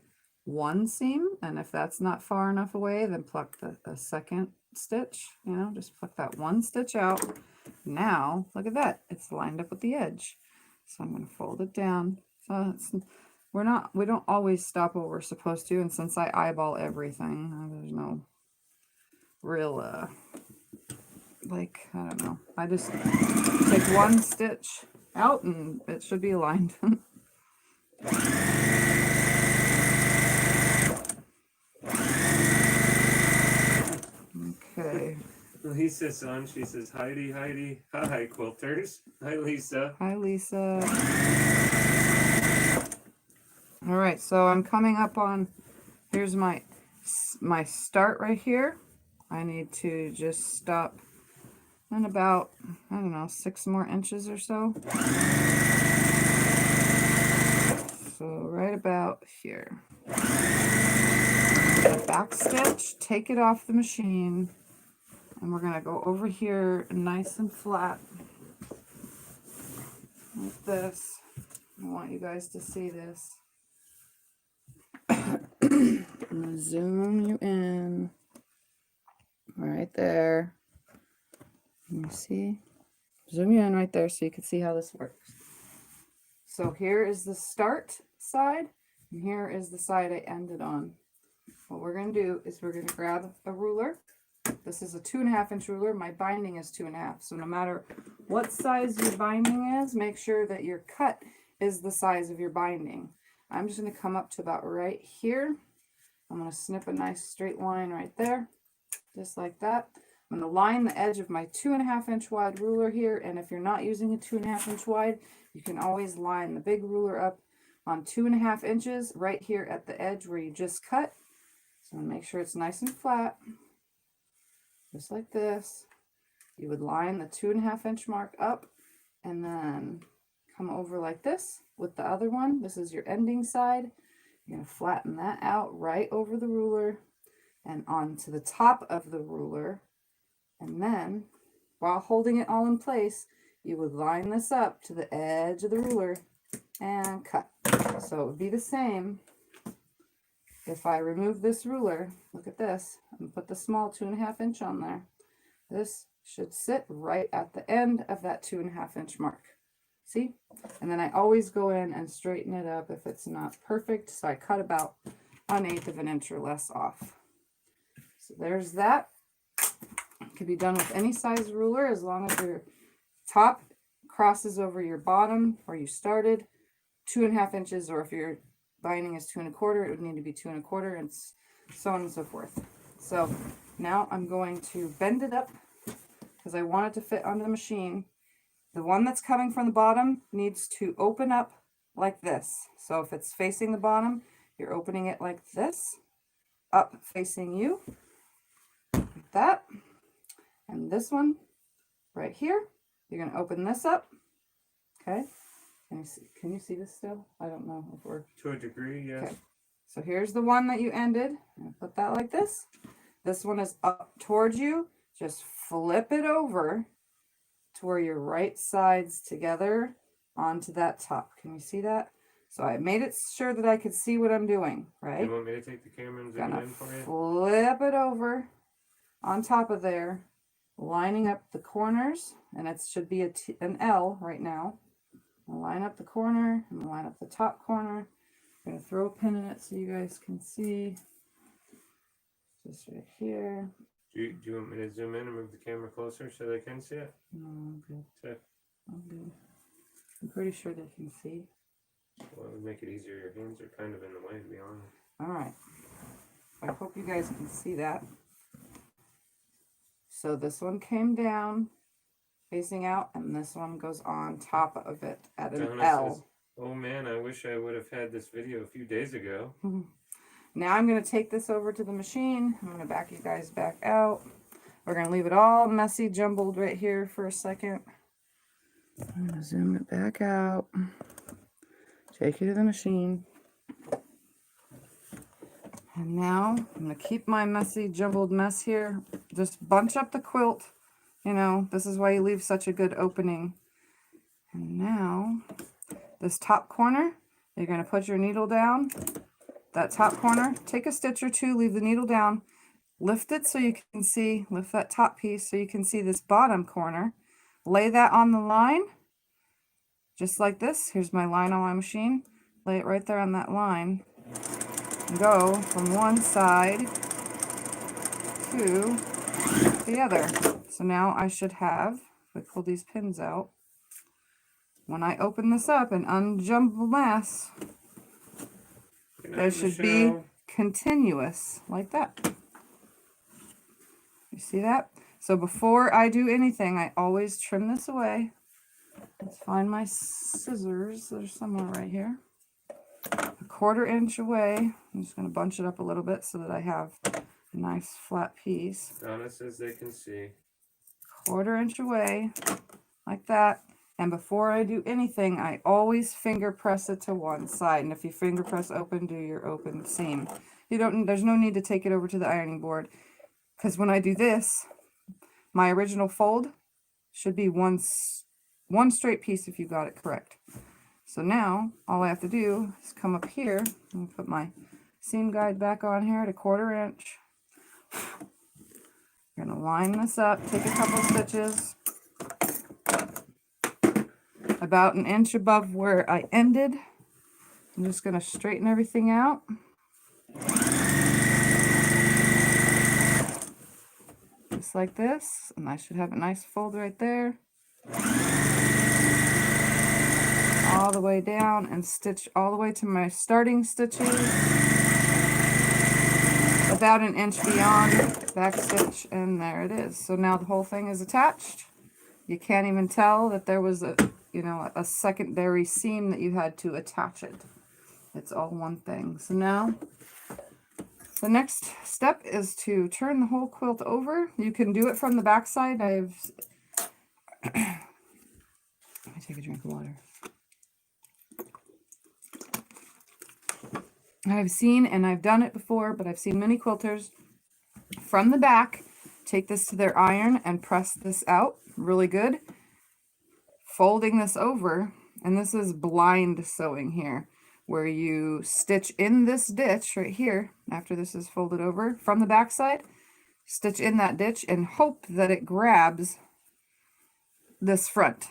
one seam, and if that's not far enough away, then pluck the second stitch, you know, just pluck that one stitch out. Now look at that, it's lined up with the edge. So I'm going to fold it down. So we don't always stop what we're supposed to, and since I eyeball everything, there's no real like, I don't know, I just take one stitch out and it should be aligned. Okay. Lisa's on. She says, Heidi. Hi, quilters. Hi, Lisa. Hi, Lisa. All right, so I'm coming up on, here's my start right here. I need to just stop in about, I don't know, 6 more inches or so. So right about here. The back stitch, take it off the machine, and we're gonna go over here nice and flat like this. I want you guys to see this. I'm gonna zoom you in right there. You see? Zoom you in right there so you can see how this works. So here is the start side, and here is the side I ended on. What we're going to do is we're going to grab a ruler. This is a 2.5 inch ruler. My binding is 2.5. So no matter what size your binding is, make sure that your cut is the size of your binding. I'm just going to come up to about right here. I'm going to snip a nice straight line right there, just like that. I'm going to line the edge of my 2.5 inch wide ruler here. And if you're not using a 2.5 inch wide, you can always line the big ruler up on 2.5 inches right here at the edge where you just cut. So make sure it's nice and flat, just like this. You would line the 2.5 inch mark up and then come over like this with the other one. This is your ending side. You're going to flatten that out right over the ruler and onto the top of the ruler. And then while holding it all in place, you would line this up to the edge of the ruler and cut. So it would be the same. If I remove this ruler, look at this, and put the small 2.5 inch on there, this should sit right at the end of that 2.5 inch mark. See? And then I always go in and straighten it up if it's not perfect. So I cut about 1/8 of an inch or less off. So there's that. It can be done with any size ruler as long as your top crosses over your bottom where you started 2.5 inches, or if your binding is 2 1/4, it would need to be 2 1/4, and so on and so forth. So now I'm going to bend it up because I want it to fit onto the machine. The one that's coming from the bottom needs to open up like this. So if it's facing the bottom, you're opening it like this, up facing you, like that. And this one right here, you're going to open this up. Okay. Can you see this still? I don't know if we're... To a degree, yes. Okay. So here's the one that you ended. Put that like this. This one is up towards you. Just flip it over to where your right sides together onto that top. Can you see that? So I made it sure that I could see what I'm doing, right? You want me to take the camera and zoom in for you? Flip it over on top of there, lining up the corners, and it should be an L right now. I'll line up the corner, and line up the top corner. I'm going to throw a pin in it so you guys can see. Just right here. Do you want me to zoom in and move the camera closer so they can see it? No, I'm good. Okay. I'm good. I'm pretty sure they can see. Well, it would make it easier. Your hands are kind of in the way, to be honest. All right. I hope you guys can see that. So this one came down, facing out, and this one goes on top of it at an Donna L. says, oh man, I wish I would have had this video a few days ago. Now I'm going to take this over to the machine. I'm going to back you guys back out. We're going to leave it all messy, jumbled right here for a second. I'm going to zoom it back out. Take you to the machine. And now I'm going to keep my messy, jumbled mess here. Just bunch up the quilt. You know, this is why you leave such a good opening. And now, this top corner, you're going to put your needle down. That top corner, take a stitch or two, leave the needle down, lift it so you can see, lift that top piece so you can see this bottom corner. Lay that on the line, just like this. Here's my line on my machine. Lay it right there on that line. And go from one side to the other. So now I should have, if I pull these pins out, when I open this up and unjumble this, there should be continuous like that. You see that? So before I do anything, I always trim this away. Let's find my scissors. There's somewhere right here. 1/4 inch away. I'm just going to bunch it up a little bit so that I have a nice flat piece. Donna says they can see. 1/4 inch away, like that. And before I do anything, I always finger press it to one side. And if you finger press open, do your open seam. There's no need to take it over to the ironing board, because when I do this, my original fold should be one straight piece if you got it correct. So now all I have to do is come up here and put my seam guide back on here at 1/4 inch. I'm going to line this up, take a couple stitches about 1 inch above where I ended. I'm just going to straighten everything out. Just like this, and I should have a nice fold right there. All the way down and stitch all the way to my starting stitches. About 1 inch beyond, back stitch, and there it is. So now the whole thing is attached. You can't even tell that there was a secondary seam that you had to attach it. It's all one thing. So now the next step is to turn the whole quilt over. You can do it from the back side. Let me take a drink of water. I've seen, and I've done it before, but I've seen many quilters from the back take this to their iron and press this out really good, folding this over. And this is blind sewing here, where you stitch in this ditch right here after this is folded over from the back side, stitch in that ditch and hope that it grabs this front.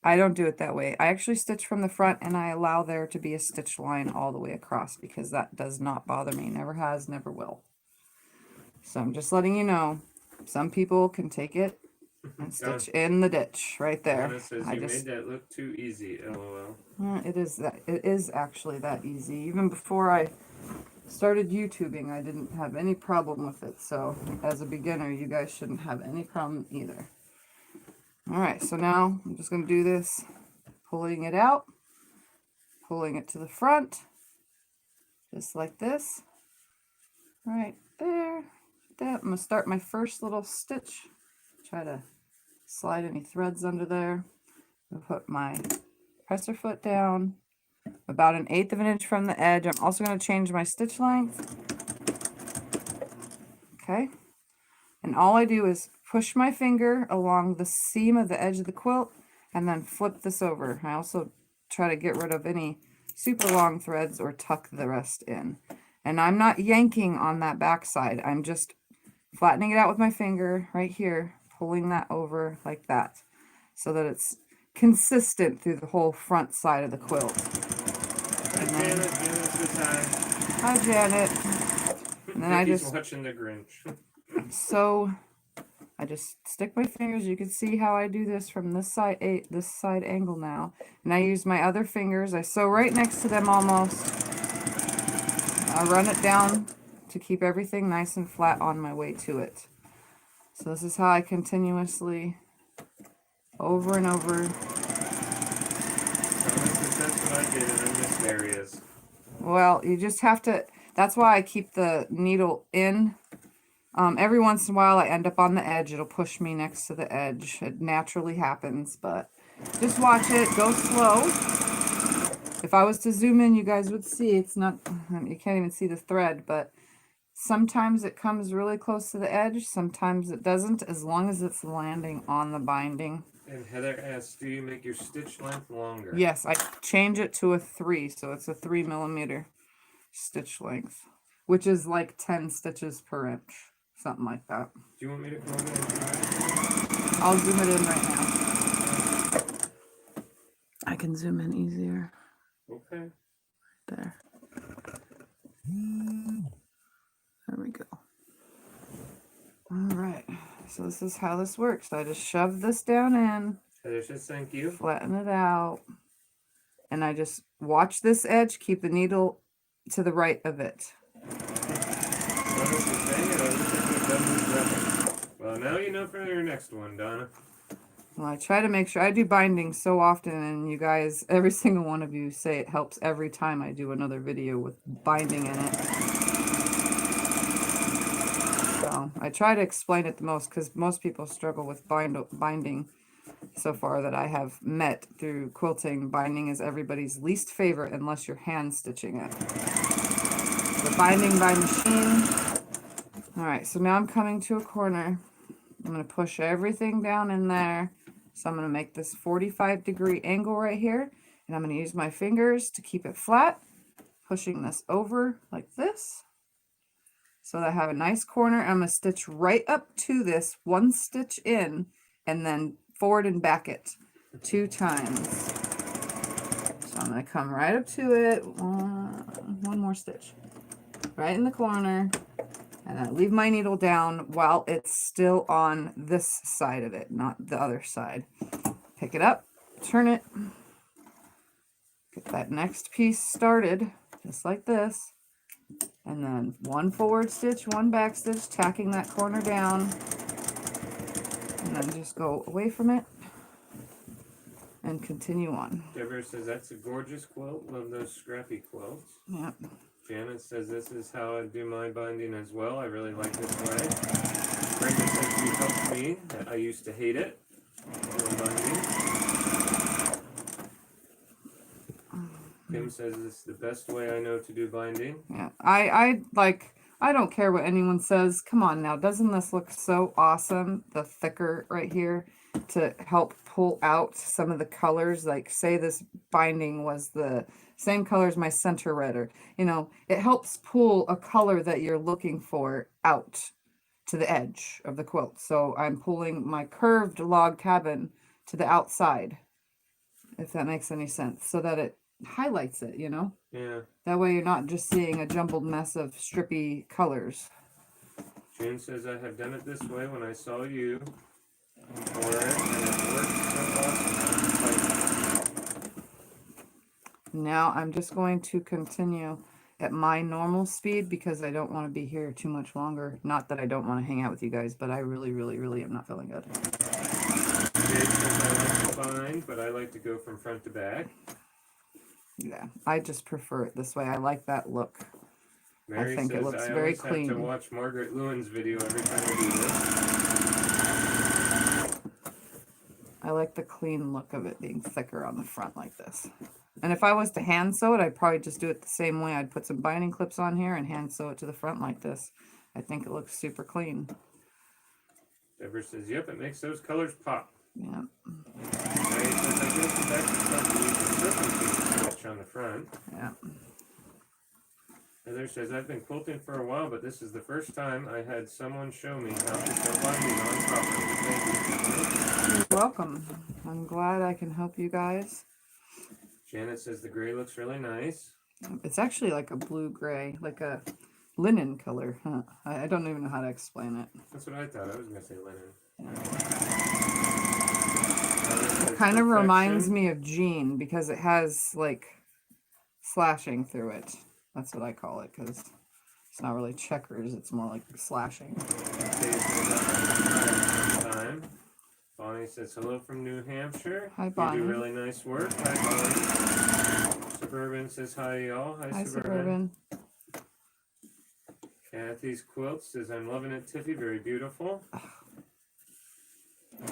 I don't do it that way. I actually stitch from the front, and I allow there to be a stitch line all the way across, because that does not bother me. Never has, never will. So I'm just letting you know, some people can take it and stitch in the ditch right there. Donna says you made that look too easy, LOL. It is actually that easy. Even before I started YouTubing, I didn't have any problem with it. So as a beginner, you guys shouldn't have any problem either. Alright, so now I'm just going to do this, pulling it out, pulling it to the front, just like this, right there. I'm going to start my first little stitch, try to slide any threads under there. I'll put my presser foot down, about 1/8 of an inch from the edge. I'm also going to change my stitch length. Okay, and all I do is push my finger along the seam of the edge of the quilt and then flip this over. I also try to get rid of any super long threads or tuck the rest in. And I'm not yanking on that back side. I'm just flattening it out with my finger right here, pulling that over like that so that it's consistent through the whole front side of the quilt. Hi, Janet. Janet's the time. Hi, Janet. And then Vicky's watching the Grinch. So I just stick my fingers. You can see how I do this from this side angle now. And I use my other fingers. I sew right next to them almost. I run it down to keep everything nice and flat on my way to it. So this is how I continuously, over and over. That's what I did, and I missed areas. Well, you just have to, that's why I keep the needle in. Every once in a while I end up on the edge. It'll push me next to the edge. It naturally happens, but just watch it. Go slow. If I was to zoom in, you guys would see it's not, you can't even see the thread, but sometimes it comes really close to the edge. Sometimes it doesn't, as long as it's landing on the binding. And Heather asks, do you make your stitch length longer? Yes, I change it to a 3, so it's a 3 millimeter stitch length, which is like 10 stitches per inch. Something like that. Do you want me to come over and I'll zoom it in right now. I can zoom in easier. Okay. There. There we go. All right. So this is how this works. I just shove this down in. Heather says thank you. Flatten it out. And I just watch this edge. Keep the needle to the right of it. Well, now you know for your next one, Donna. Well, I try to make sure I do binding so often, and you guys, every single one of you say it helps every time I do another video with binding in it. So I try to explain it the most because most people struggle with binding. So far that I have met through quilting, binding is everybody's least favorite unless you're hand stitching it. The binding by machine. All right, so now I'm coming to a corner. I'm going to push everything down in there. So I'm going to make this 45-degree angle right here, and I'm going to use my fingers to keep it flat, pushing this over like this so that I have a nice corner. I'm going to stitch right up to this, one stitch in, and then forward and back it 2 times. So I'm going to come right up to it, one more stitch, right in the corner, and then leave my needle down while it's still on this side of it, not the other side. Pick it up, turn it, get that next piece started, just like this, and then 1 forward stitch, 1 back stitch, tacking that corner down, and then just go away from it and continue on. Deborah says that's a gorgeous quilt. Love those scrappy quilts. Yep. Janet says this is how I do my binding as well. I really like this way. Brenda says you helped me. I used to hate it. Doing binding. Kim says this is the best way I know to do binding. Yeah. I don't care what anyone says. Come on now. Doesn't this look so awesome? The thicker right here to help pull out some of the colors. Like say this binding was the same color as my center red, or you know, it helps pull a color that you're looking for out to the edge of the quilt. So I'm pulling my curved log cabin to the outside, if that makes any sense, so that it highlights it, you know? Yeah. That way you're not just seeing a jumbled mess of strippy colors. June says I have done it this way when I saw you for it, and it worked so awesome. Now I'm just going to continue at my normal speed because I don't want to be here too much longer. Not that I don't want to hang out with you guys, but I really, really, really am not feeling good. Dave says I like to bind, but I like to go from front to back. Yeah, I just prefer it this way. I like that look. Mary I think says it looks I very always clean. have to watch Margaret Lewin's video every time I do this. I like the clean look of it being thicker on the front like this. And if I was to hand sew it, I'd probably just do it the same way. I'd put some binding clips on here and hand sew it to the front like this. I think it looks super clean. Deborah says, yep, it makes those colors pop. Yeah. Mary says, I guess the back to front to use the serpentine stitch on the front. Yeah. Heather says, I've been quilting for a while, but this is the first time I had someone show me how to sew binding on properly. Thank you. You're welcome. I'm glad I can help you guys. Janet says the gray looks really nice. It's actually like a blue-gray, like a linen color. Huh? I don't even know how to explain it. That's what I thought. I was going to say linen. It kind of reminds me of jean because it has like slashing through it. That's what I call it because it's not really checkers. It's more like slashing. Bonnie says hello from New Hampshire. Hi, Bonnie. You do really nice work. Hi, Bonnie. Suburban says hi, y'all. Hi, Suburban. Kathy's Quilt says, I'm loving it, Tiffy. Very beautiful. I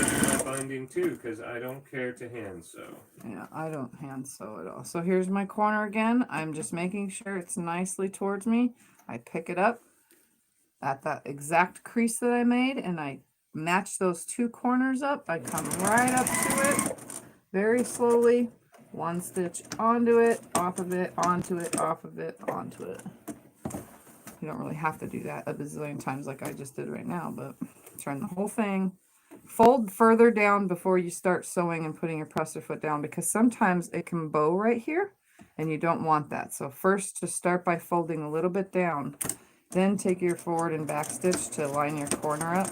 do my binding too because I don't care to hand sew. Yeah, I don't hand sew at all. So here's my corner again. I'm just making sure it's nicely towards me. I pick it up at that exact crease that I made and I match those 2 corners up. I come right up to it very slowly. 1 stitch onto it, off of it, onto it, off of it, onto it. You don't really have to do that a bazillion times like I just did right now, but turn the whole thing. Fold further down before you start sewing and putting your presser foot down because sometimes it can bow right here and you don't want that. So first just start by folding a little bit down. Then take your forward and back stitch to line your corner up.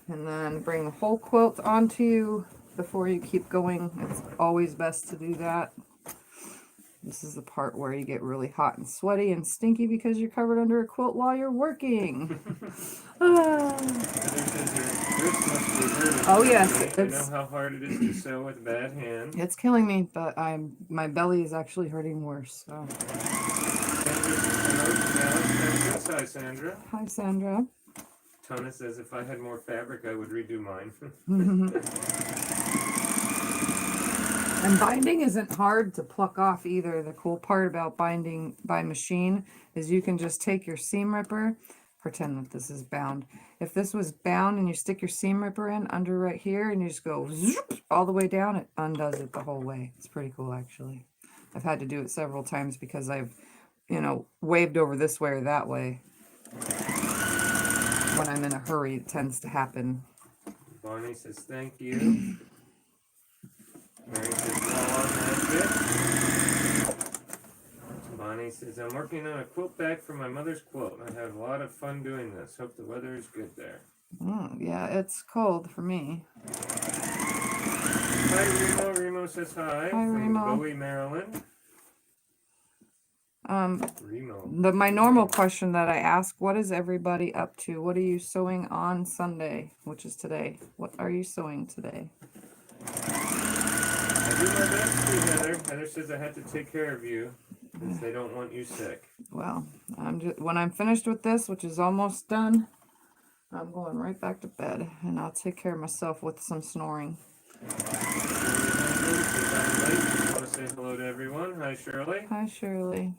And then bring the whole quilt onto you before you keep going. It's always best to do that. This is the part where you get really hot and sweaty and stinky because you're covered under a quilt while you're working. Ah. Oh yes, I know how hard it is to sew with a bad hand. It's killing me, but my belly is actually hurting worse. So. Hi, Sandra. Hi, Sandra. Tana says if I had more fabric, I would redo mine. And binding isn't hard to pluck off either. The cool part about binding by machine is you can just take your seam ripper, pretend that this is bound. If this was bound and you stick your seam ripper in under right here and you just go zoop, all the way down, it undoes it the whole way. It's pretty cool, actually. I've had to do it several times because I've, you know, waved over this way or that way. When I'm in a hurry, it tends to happen. Bonnie says thank you. Mary says, well, that's it. Bonnie says, I'm working on a quilt bag for my mother's quilt. I had a lot of fun doing this. Hope the weather is good there. Yeah, it's cold for me. Hi, Remo. Remo says hi. Hi, Remo. Bowie, Maryland. Remo. My normal question that I ask, what is everybody up to? What are you sewing on Sunday, which is today? What are you sewing today? I do my best to, Heather. Heather says I had to take care of you because they don't want you sick. Well, when I'm finished with this, which is almost done, I'm going right back to bed, and I'll take care of myself with some snoring. Want to say hello to everyone. Hi, Shirley. Hi, Shirley.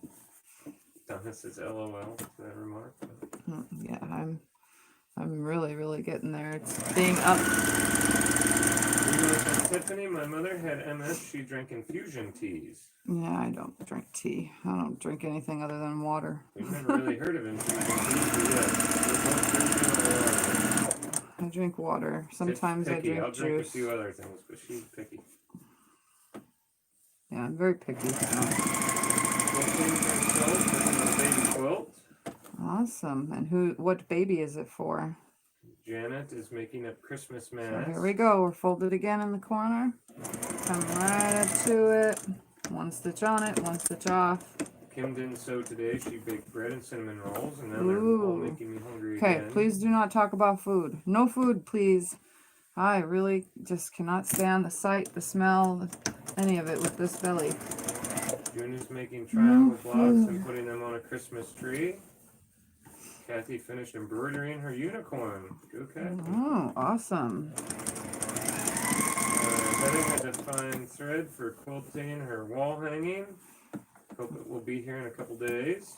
Donna says LOL. Is that a remark? Yeah, I'm really getting there. It's being up. Tiffany, my mother had MS. She drank infusion teas. Yeah, I don't drink tea. I don't drink anything other than water. We've never really heard of infusion teas, but yes. I drink water. Sometimes I drink I'll drink juice. a few other things, but she's picky. Yeah, I'm very picky. Baby quilt. Awesome. And what baby is it for? Janet is making up Christmas So masks. here we go. We're folded again in the corner. Come right up to it. One stitch on it, one stitch off. Kim didn't sew today. She baked bread and cinnamon rolls, and now they're all making me hungry Okay, again. please do not talk about food. No food, please. I really just cannot stand the sight, the smell, any of it with this belly. June is making triangle blocks and putting them on a Christmas tree. Kathy finished embroidering her unicorn. Go, Kathy. Oh, awesome. Heather had to find thread for quilting her wall hanging. Hope it will be here in a couple days.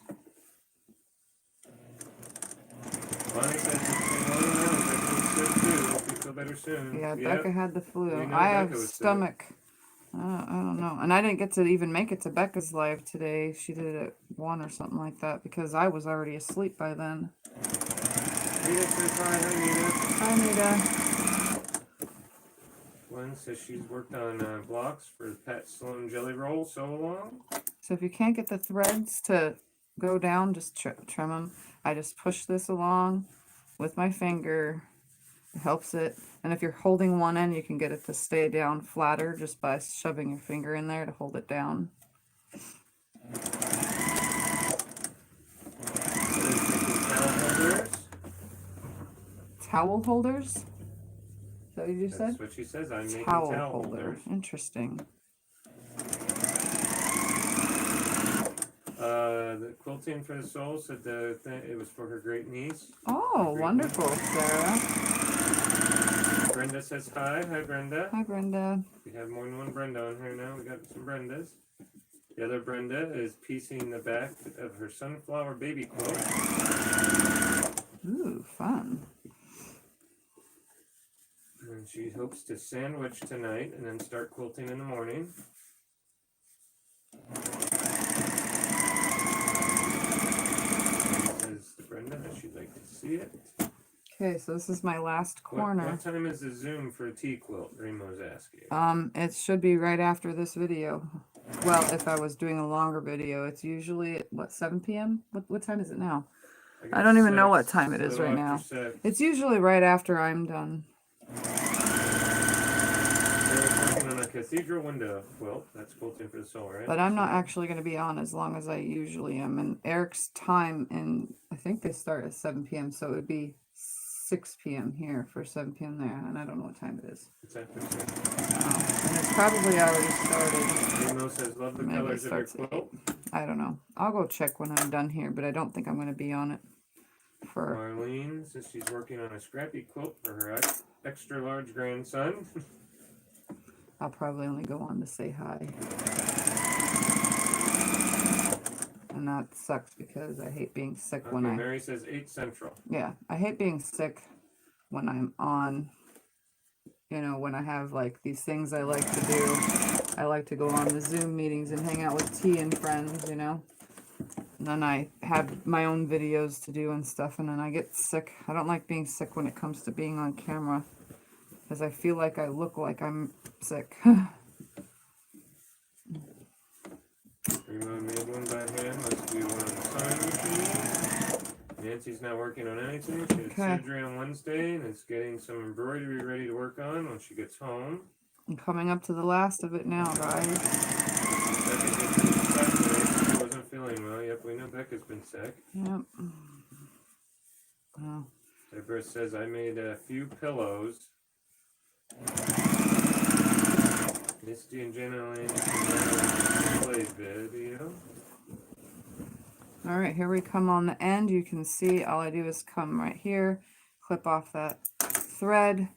Bonnie says it's been long now. Becca's sick too. Hope you feel better soon. Yeah, Yep. Becca had the flu. We know I Becca have was sick. stomach. I don't know. And I didn't get to even make it to Becca's live today. She did it at 1 or something like that because I was already asleep by then. Nita says hi. Hi, Nita. Hi, Nita. Gwen says she's worked on blocks for Pat Sloan Jelly Roll sew along. So if you can't get the threads to go down, just trim them. I just push this along with my finger. It helps it. And if you're holding one end, you can get it to stay down flatter just by shoving your finger in there to hold it down. Towel holders? Is that what you said? That's what she says. I'm making Towel towel holder. holders. Interesting. The quilting for the soul said it was for her great niece. Oh, wonderful, Sarah. Brenda says hi. Hi, Brenda. Hi, Brenda. We have more than one Brenda on here now. We got some Brendas. The other Brenda is piecing the back of her sunflower baby quilt. Ooh, fun. And she hopes to sandwich tonight and then start quilting in the morning. Says to Brenda that she'd like to see it. Okay, so this is my last corner. What time is the Zoom for a tea quilt? Remo's asking. It should be right after this video. Well, if I was doing a longer video, it's usually at, what, 7 p.m.? What time is it now? I don't even know what time it is right now. It's usually right after I'm done. They're working on a cathedral window quilt. That's quilting for the soul, right? But I'm not actually going to be on as long as I usually am. And Eric's time, I think they start at 7 p.m. So it would be 6 p.m. here for 7 p.m. there. And I don't know what time it is. It's after 6. And it's probably already started. Remo says, love the Maybe it colors of your starts at quilt. 8. I don't know. I'll go check when I'm done here, but I don't think I'm going to be on it. Marlene says she's working on a scrappy quilt for her extra large grandson. I'll probably only go on to say hi. And that sucks because I hate being sick when Mary says 8 Central. Yeah, I hate being sick when I'm on, you know, when I have like these things I like to do. I like to go on the Zoom meetings and hang out with T and friends, you know. And then I have my own videos to do and stuff, and then I get sick. I don't like being sick when it comes to being on camera, because I feel like I look like I'm sick. Remo made one by hand. Let's do one on the sewing machine. Nancy's not working on anything. She had surgery on Wednesday and is getting some embroidery ready to work on when she gets home. I'm coming up to the last of it now, guys. She wasn't feeling well. Yep, we know Becca's been sick. Yep. Oh. Deborah says, I made a few pillows. Misty and Jenna Lane play video. All right, here we come on the end. You can see all I do is come right here, clip off that thread,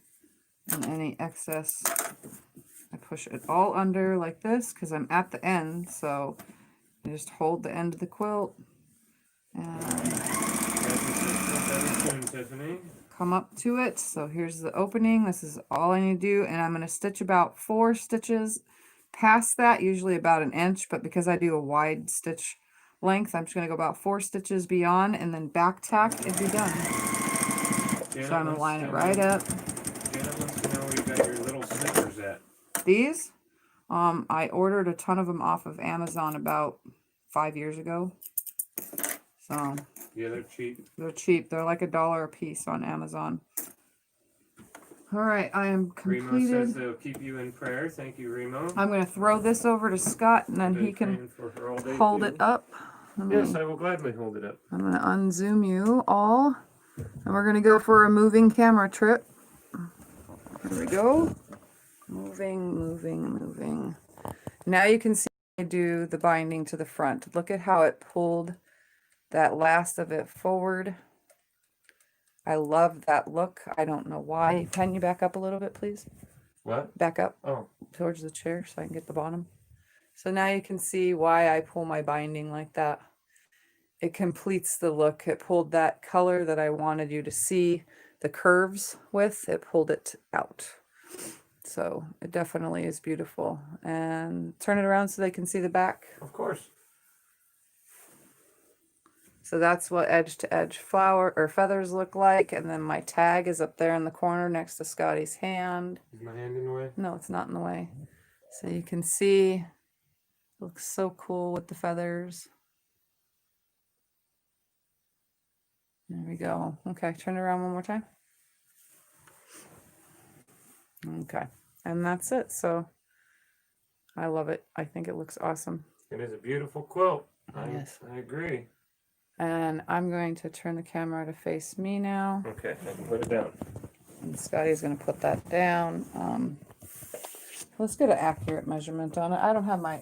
and any excess, I push it all under like this because I'm at the end. So I just hold the end of the quilt and come up to it. So here's the opening. This is all I need to do, and I'm going to stitch about 4 stitches past that, usually about 1 inch, but because I do a wide stitch length, I'm just going to go about 4 stitches beyond and then back tack and be done. So I'm going to line it right up. Janet wants to know where you got your little snippers at. These, I ordered a ton of them off of Amazon about 5 years ago. So yeah, they're cheap. They're cheap. They're like $1 a piece on Amazon. All right, I am completed. Remo says they'll keep you in prayer. Thank you, Remo. I'm going to throw this over to Scott, and then he can hold it up. Yes, I will gladly hold it up. I'm going to unzoom you all, and we're going to go for a moving camera trip. Here we go. Moving, moving, moving. Now you can see I do the binding to the front. Look at how it pulled that last of it forward. I love that look. I don't know why. Can you back up a little bit, please? What? Back up. Oh. Towards the chair so I can get the bottom. So now you can see why I pull my binding like that. It completes the look. It pulled that color that I wanted you to see the curves with. It pulled it out. So it definitely is beautiful. And turn it around so they can see the back. Of course. So that's what edge to edge flower or feathers look like. And then my tag is up there in the corner next to Scotty's hand. Is my hand in the way? No, it's not in the way. So you can see, it looks so cool with the feathers. There we go. Okay, turn it around one more time. Okay, and that's it. So I love it. I think it looks awesome. It is a beautiful quilt. Yes. I agree. And I'm going to turn the camera to face me now. Okay, I can put it down. And Scotty's going to put that down. Let's get an accurate measurement on it. I don't have my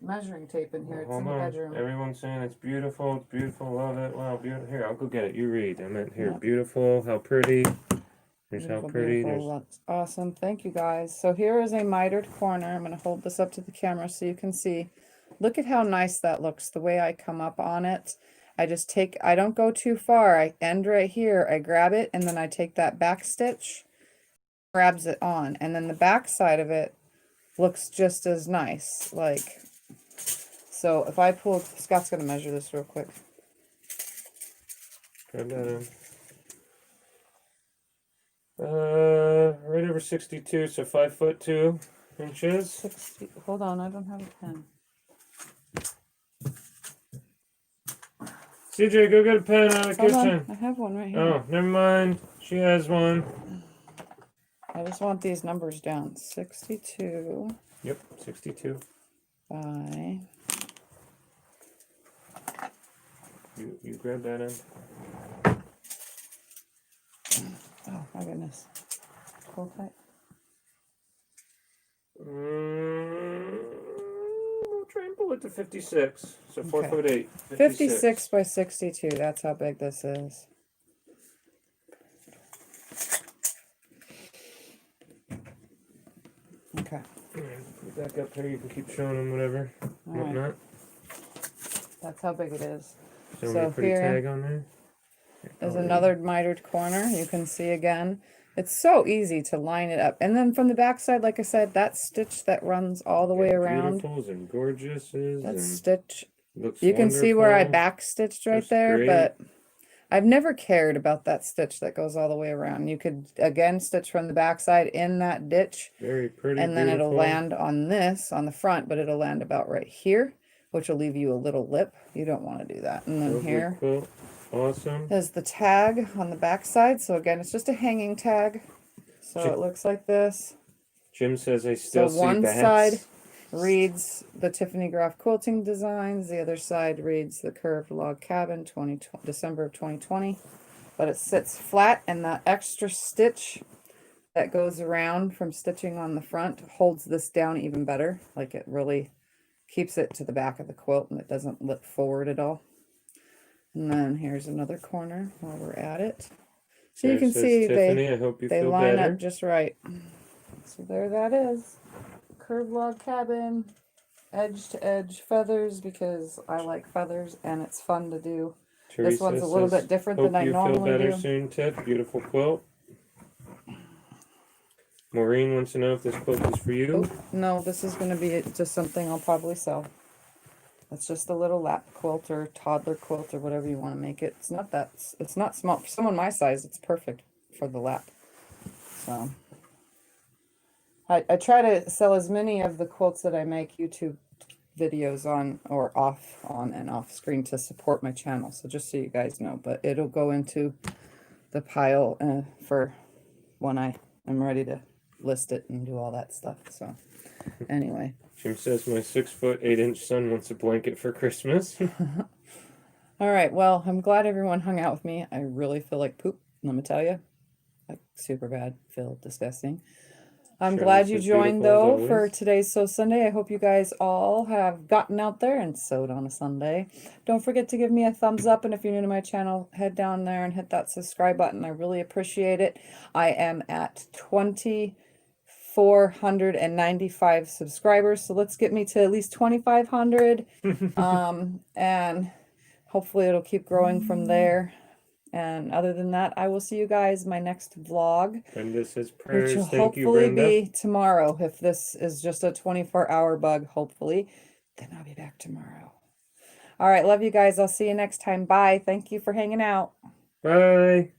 measuring tape in here. It's in the bedroom. Everyone's saying it's beautiful. It's beautiful. Love it. Wow, beautiful. Here, I'll go get it. You read. I meant here. Yep. Beautiful. How pretty. Here's beautiful, how pretty. That's awesome. Thank you, guys. So here is a mitered corner. I'm going to hold this up to the camera so you can see. Look at how nice that looks. The way I come up on it. I don't go too far. I end right here. I grab it, and then I take that back stitch, grabs it on, and then the back side of it looks just as nice. Like, so if I pull, Scott's going to measure this real quick. Grab that in. Right over 62, so 5'2" inches. 60. Hold on, I don't have a pen. CJ, go get a pen out of the kitchen. I have one right here. Oh, never mind. She has one. I just want these numbers down. 62 Yep, 62. by... You grab that end. Oh my goodness. Quilt tight. We'll try and pull it to 56. So 4'8". 56 by 62. That's how big this is. Okay. Put it back up there. You can keep showing them whatever. All Whatnot. right. That's how big it is. So So pretty here tag on there. is another mitered corner. You can see again. It's so easy to line it up. And then from the back side, like I said, that stitch that runs all the way around. Beautifuls and gorgeouses. That And stitch. looks You can see where I wonderful. back stitched right Looks there, great. but I've never cared about that stitch that goes all the way around. You could again stitch from the back side in that ditch. Very pretty. And then it'll beautiful. land on this, on the front, but it'll land about right here, which will leave you a little lip. You don't want to do that. And then Lovely here quilt. Awesome. is the tag on the back side. So again, it's just a hanging tag. So it looks like this. Jim says I still So see one bats. side reads the Tiffany Groff quilting designs. The other side reads the curved log cabin, December of 2020. But it sits flat, and that extra stitch that goes around from stitching on the front holds this down even better. Like it really keeps it to the back of the quilt, and it doesn't lip forward at all. And then here's another corner while we're at it. So you can see Tiffany, I hope you they feel line better. up just right. So there that is. Curved log cabin, edge to edge feathers, because I like feathers and it's fun to do. Teresa This one's a little says, bit different hope than I you feel normally better do. soon, Tiff. Beautiful quilt. Maureen wants to know if this quilt is for you. No, this is going to be just something I'll probably sell. It's just a little lap quilt or toddler quilt or whatever you want to make it. It's not small. For someone my size, it's perfect for the lap. So I try to sell as many of the quilts that I make YouTube videos on or on and off screen to support my channel. So just so you guys know, but it'll go into the pile for when I am ready to list it and do all that stuff. So anyway. Jim says my 6'8" son wants a blanket for Christmas. All right. Well, I'm glad everyone hung out with me. I really feel like poop. Let me tell you, like super bad. Feel disgusting. I'm glad you joined though for today's Sew Sunday. I hope you guys all have gotten out there and sewed on a Sunday. Don't forget to give me a thumbs up, and if you're new to my channel, head down there and hit that subscribe button. I really appreciate it. I am at 2,495 subscribers, so let's get me to at least 2,500. And hopefully it'll keep growing from there. And other than that, I will see you guys in my next vlog, Brenda says prayers. which will Thank you, hopefully Brenda. be tomorrow. If this is just a 24-hour bug, hopefully, then I'll be back tomorrow. All right, love you guys. I'll see you next time. Bye. Thank you for hanging out. Bye.